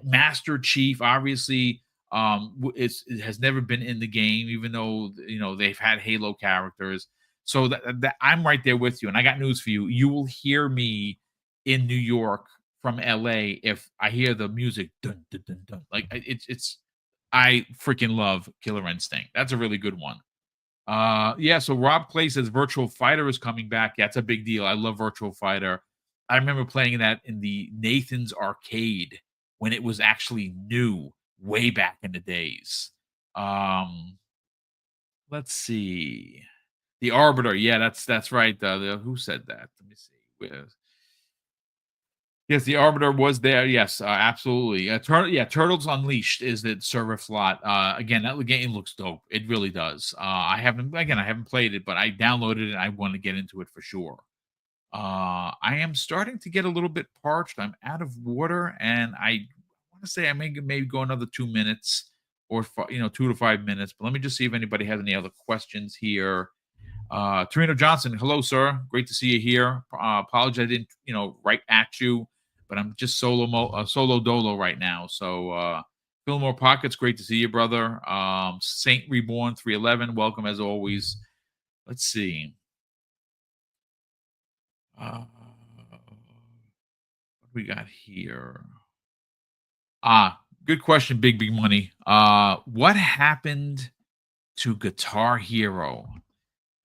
Master Chief, obviously, it has never been in the game, even though they've had Halo characters. So that I'm right there with you. And I got news for you. You will hear me in New York from LA if I hear the music dun dun dun dun. Like it's I freaking love Killer Instinct. That's a really good one. Yeah, so Rob Clay says Virtual Fighter is coming back. Yeah, it's a big deal. I love Virtual Fighter. I remember playing that in the Nathan's Arcade when it was actually new way back in the days. Let's see. The Arbiter. Yeah, that's right. Who said that? Let me see. Yes, the Arbiter was there. Yes, absolutely. Turtles Unleashed is the server slot. Again, that game looks dope. It really does. I haven't played it, but I downloaded it and I want to get into it for sure. I am starting to get a little bit parched. I'm out of water, and I want to say I maybe go another 2 minutes or 2 to 5 minutes. But let me just see if anybody has any other questions here. Torino Johnson, hello, sir. Great to see you here. Apologize I didn't, right at you, but I'm just solo dolo right now. So, Fillmore Pockets, great to see you, brother. Saint Reborn 311, welcome as always. Let's see. What we got here? Good question, Big Money. What happened to Guitar Hero?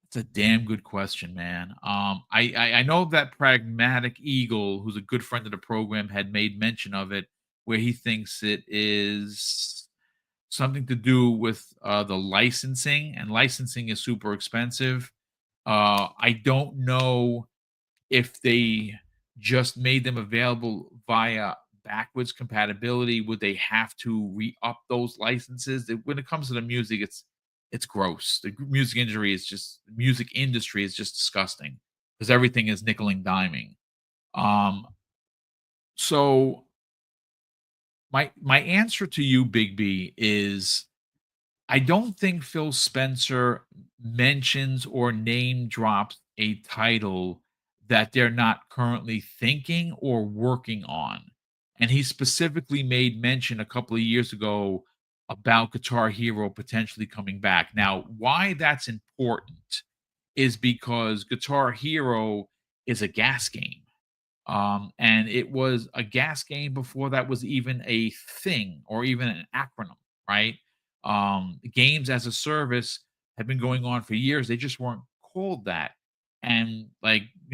It's a damn good question, man. I know that Pragmatic Eagle, who's a good friend of the program, had made mention of it, where he thinks it is something to do with the licensing, and licensing is super expensive. I don't know if they just made them available via backwards compatibility. Would they have to re-up those licenses? When it comes to the music, it's gross. The music industry is just disgusting because everything is nickel and diming. So my answer to you, Big B, is I don't think Phil Spencer mentions or name drops a title that they're not currently thinking or working on. And he specifically made mention a couple of years ago about Guitar Hero potentially coming back. Now, why that's important is because Guitar Hero is a gas game. And it was a gas game before that was even a thing or even an acronym, right? Games as a service have been going on for years. They just weren't called that. And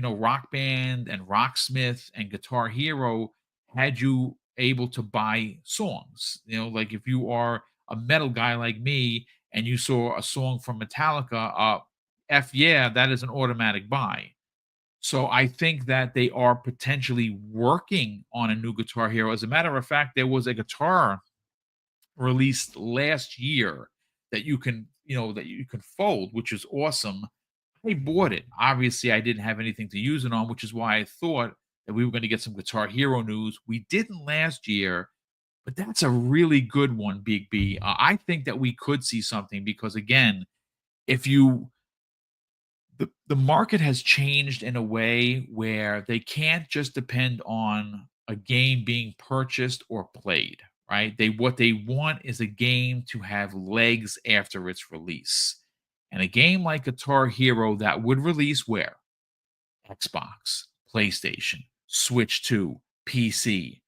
Rock Band and Rocksmith and Guitar Hero had you able to buy songs. Like if you are a metal guy like me and you saw a song from Metallica, F yeah, that is an automatic buy. So I think that they are potentially working on a new Guitar Hero. As a matter of fact, there was a guitar released last year that you can fold, which is awesome. I bought it. Obviously, I didn't have anything to use it on, which is why I thought that we were going to get some Guitar Hero news. We didn't last year, but that's a really good one, Big B. I think that we could see something because, again, if you the market has changed in a way where they can't just depend on a game being purchased or played, right? What they want is a game to have legs after its release. And a game like Guitar Hero that would release where? Xbox, PlayStation, Switch 2, PC.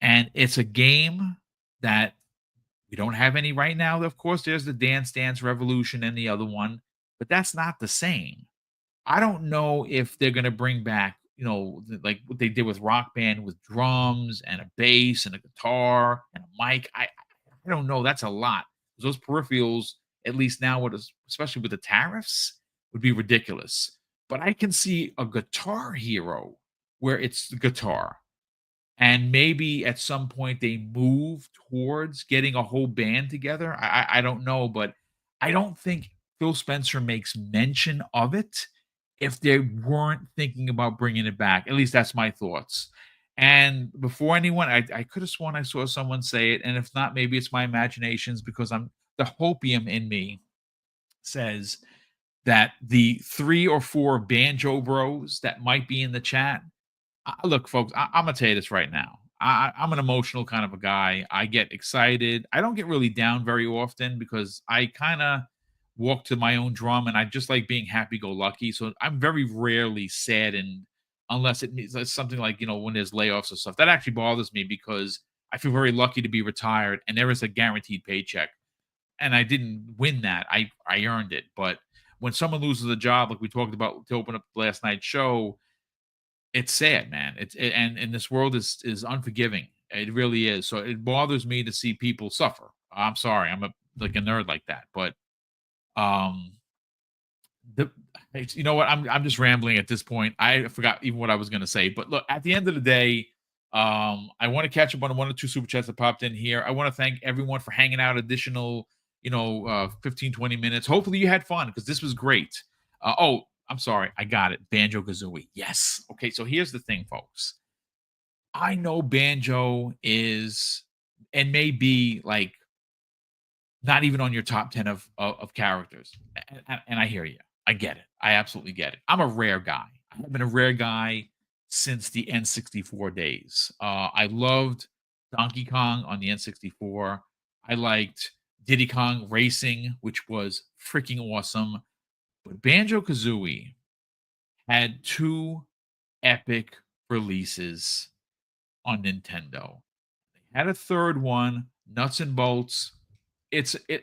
And it's a game that we don't have any right now. Of course, there's the Dance Dance Revolution and the other one, but that's not the same. I don't know if they're going to bring back like what they did with Rock Band with drums and a bass and a guitar and a mic. I don't know. That's a lot. Those peripherals, at least now, especially with the tariffs, would be ridiculous. But I can see a Guitar Hero where it's the guitar, and maybe at some point they move towards getting a whole band together. I don't know, but I don't think Phil Spencer makes mention of it if they weren't thinking about bringing it back. At least that's my thoughts. And before anyone, I could have sworn I saw someone say it, and if not, maybe it's my imaginations because the hopium in me says that the 3 or 4 banjo bros that might be in the chat. Look, folks, I'm gonna tell you this right now. I'm an emotional kind of a guy. I get excited. I don't get really down very often because I kind of walk to my own drum, and I just like being happy-go-lucky. So I'm very rarely sad, and unless it means it's something like when there's layoffs or stuff, that actually bothers me because I feel very lucky to be retired, and there is a guaranteed paycheck, and I didn't win that. I earned it. But when someone loses a job, like we talked about to open up last night's show, it's sad, man. And this world is unforgiving. It really is. So it bothers me to see people suffer. I'm sorry. I'm like a nerd like that. But um the you know what? I'm just rambling at this point. I forgot even what I was gonna say. But look, at the end of the day, I want to catch up on one or two super chats that popped in here. I want to thank everyone for hanging out additional, 15, 20 minutes. Hopefully you had fun because this was great. Oh, I'm sorry. I got it. Banjo Kazooie. Yes. Okay. So here's the thing, folks. I know Banjo is and may be like not even on your top 10 of characters. And I hear you. I get it. I absolutely get it. I'm a rare guy. I've been a rare guy since the N64 days. I loved Donkey Kong on the N64. I liked Diddy Kong Racing, which was freaking awesome. But Banjo Kazooie had two epic releases on Nintendo. They had a third one, Nuts and Bolts.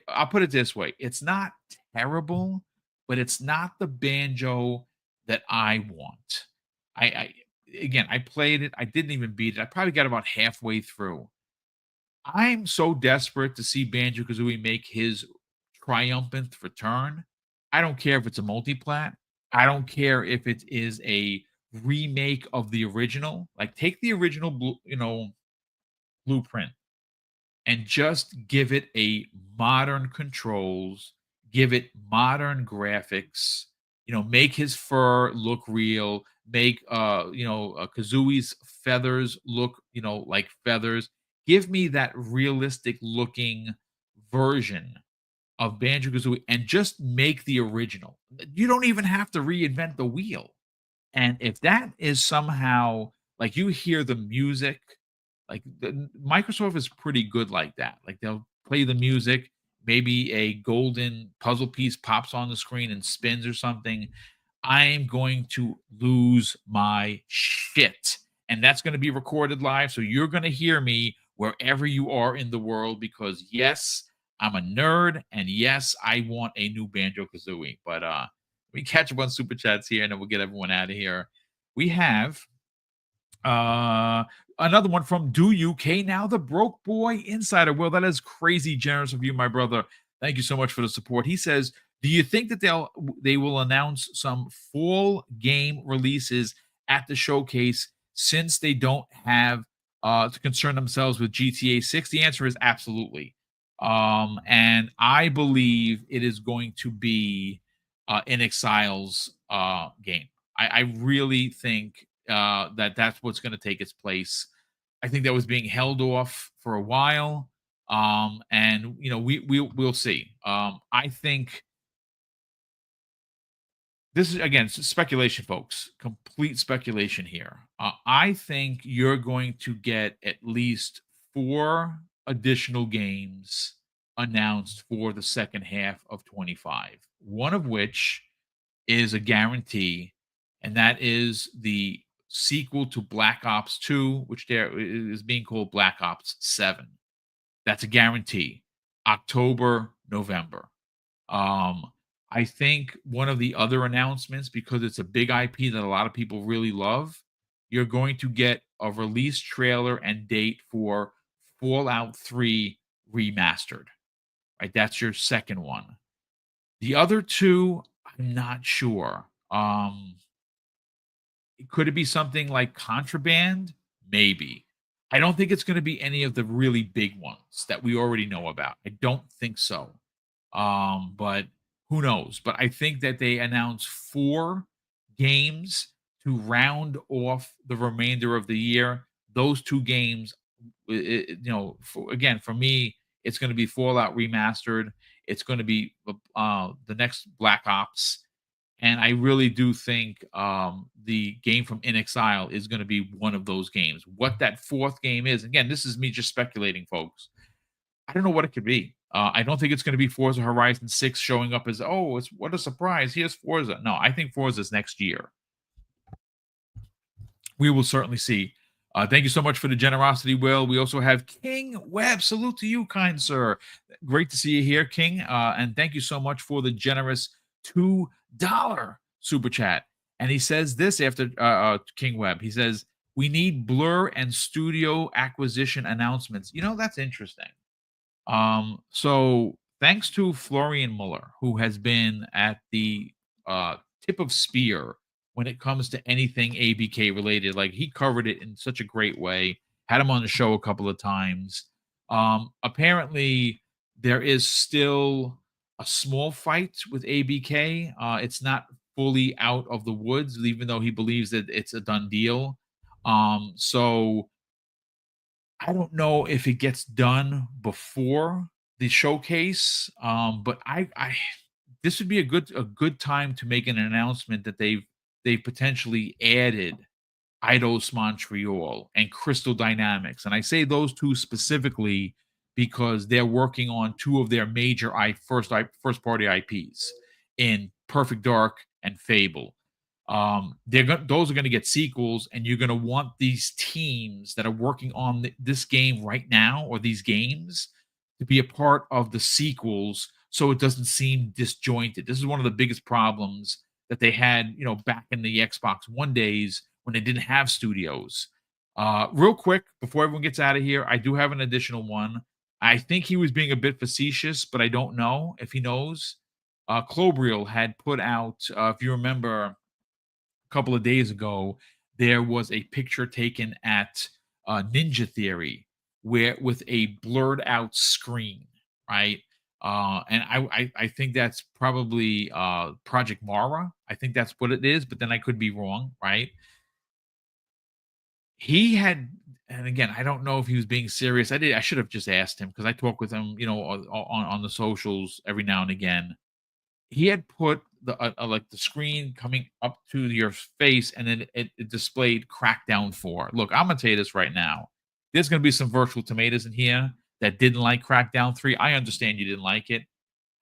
I'll put it this way. It's not terrible, but it's not the banjo that I want. I again I played it. I didn't even beat it. I probably got about halfway through. I'm so desperate to see Banjo Kazooie make his triumphant return. I don't care if it's a multiplat. I don't care if it is a remake of the original. Like take the original blueprint and just give it a modern controls, give it modern graphics, make his fur look real, make Kazooie's feathers look, like feathers. Give me that realistic looking version of Banjo Kazooie and just make the original. You don't even have to reinvent the wheel. And if that is somehow like you hear the music, like Microsoft is pretty good like that. Like they'll play the music, maybe a golden puzzle piece pops on the screen and spins or something. I'm going to lose my shit. And that's going to be recorded live. So you're going to hear me wherever you are in the world because, yes, I'm a nerd. And yes, I want a new Banjo Kazooie. But we catch up on super chats here and then we'll get everyone out of here. We have another one from Do UK Now, the Broke Boy Insider. Well, that is crazy generous of you, my brother. Thank you so much for the support. He says, do you think that they will announce some full game releases at the showcase since they don't have to concern themselves with GTA 6? The answer is absolutely. And I believe it is going to be In Exile's game. I really think that's what's going to take its place. I think that was being held off for a while, and we'll see. I think this is again speculation, folks. Complete speculation here. I think you're going to get at least 4 additional games announced for the second half of 25. One of which is a guarantee, and that is the sequel to Black Ops 2, which there is being called Black Ops 7. That's a guarantee. October, November. I think one of the other announcements, because it's a big IP that a lot of people really love, you're going to get a release trailer and date for Fallout 3 Remastered. Right? That's your second one. The other two, I'm not sure. Could it be something like Contraband? Maybe. I don't think it's going to be any of the really big ones that we already know about. I don't think so. But who knows? But I think that they announced 4 games to round off the remainder of the year. Those 2 games, again, for me, it's going to be Fallout Remastered. It's going to be the next Black Ops, and I really do think the game from In Exile is going to be one of those games. What that 4th game is, again, this is me just speculating, folks. I don't know what it could be. I don't think it's going to be Forza Horizon 6 showing up as, oh, it's what a surprise. Here's Forza. No, I think Forza is next year. We will certainly see. Thank you so much for the generosity, Will. We also have King Webb. Salute to you, kind sir. Great to see you here, King. And thank you so much for the generous $2 super chat. And he says this after King Webb. He says, we need Blur and studio acquisition announcements. That's interesting. So thanks to Florian Muller, who has been at the tip of spear when it comes to anything ABK related. Like, he covered it in such a great way, had him on the show a couple of times. Apparently there is still a small fight with ABK. It's not fully out of the woods, even though he believes that it's a done deal. So I don't know if it gets done before the showcase, but I this would be a good time to make an announcement that they've potentially added Eidos Montreal and Crystal Dynamics, and I say those 2 specifically because they're working on 2 of their major first party IPs in Perfect Dark and Fable. Those are going to get sequels, and you're going to want these teams that are working on this game right now, or these games, to be a part of the sequels, so it doesn't seem disjointed. This is one of the biggest problems that they had, back in the Xbox One days when they didn't have studios. Real quick, before everyone gets out of here, I do have an additional one. I think he was being a bit facetious, but I don't know if he knows. Clobriel had put out, if you remember, couple of days ago, there was a picture taken at Ninja Theory with a blurred out screen, right? And I think that's probably Project Mara. I think that's what it is, but then I could be wrong, right? He had, and again, I don't know if he was being serious. I should have just asked him, because I talk with him, on the socials every now and again. He had put the screen coming up to your face, and then it displayed Crackdown 4. Look, I'm gonna tell you this right now. There's gonna be some virtual tomatoes in here that didn't like Crackdown 3. I understand you didn't like it.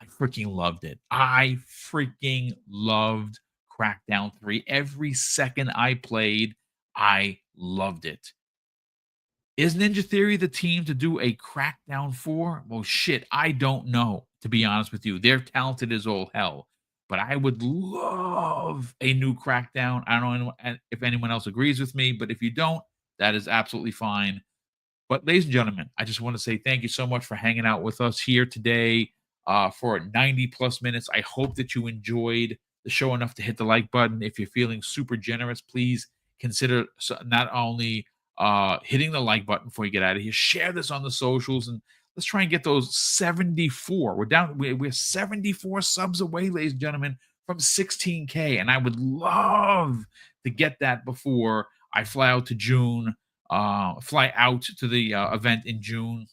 I freaking loved it. I freaking loved Crackdown 3. Every second I played, I loved it. Is Ninja Theory the team to do a Crackdown 4? Well, shit, I don't know, to be honest with you. They're talented as all hell, but I would love a new Crackdown. I don't know if anyone else agrees with me, but if you don't, that is absolutely fine. But ladies and gentlemen, I just want to say thank you so much for hanging out with us here today for 90 plus minutes. I hope that you enjoyed the show enough to hit the like button. If you're feeling super generous, please consider not only hitting the like button before you get out of here, share this on the socials, and let's try and get those 74. We're 74 subs away, ladies and gentlemen, from 16K. And I would love to get that before I fly out to the event in June.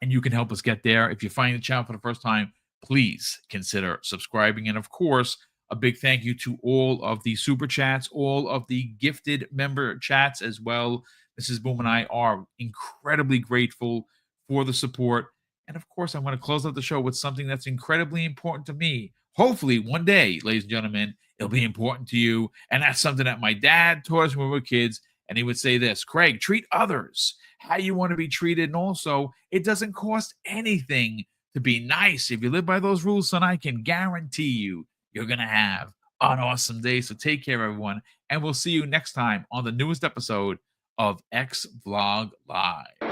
And you can help us get there. If you find the channel for the first time, please consider subscribing. And of course, a big thank you to all of the super chats, all of the gifted member chats as well. Mrs. Boom and I are incredibly grateful for the support. And of course, I'm going to close out the show with something that's incredibly important to me. Hopefully, one day, ladies and gentlemen, it'll be important to you. And that's something that my dad taught us when we were kids. And he would say this: Craig, treat others how you want to be treated. And also, it doesn't cost anything to be nice. If you live by those rules, son, I can guarantee you're going to have an awesome day. So take care, everyone. And we'll see you next time on the newest episode of X Vlog Live.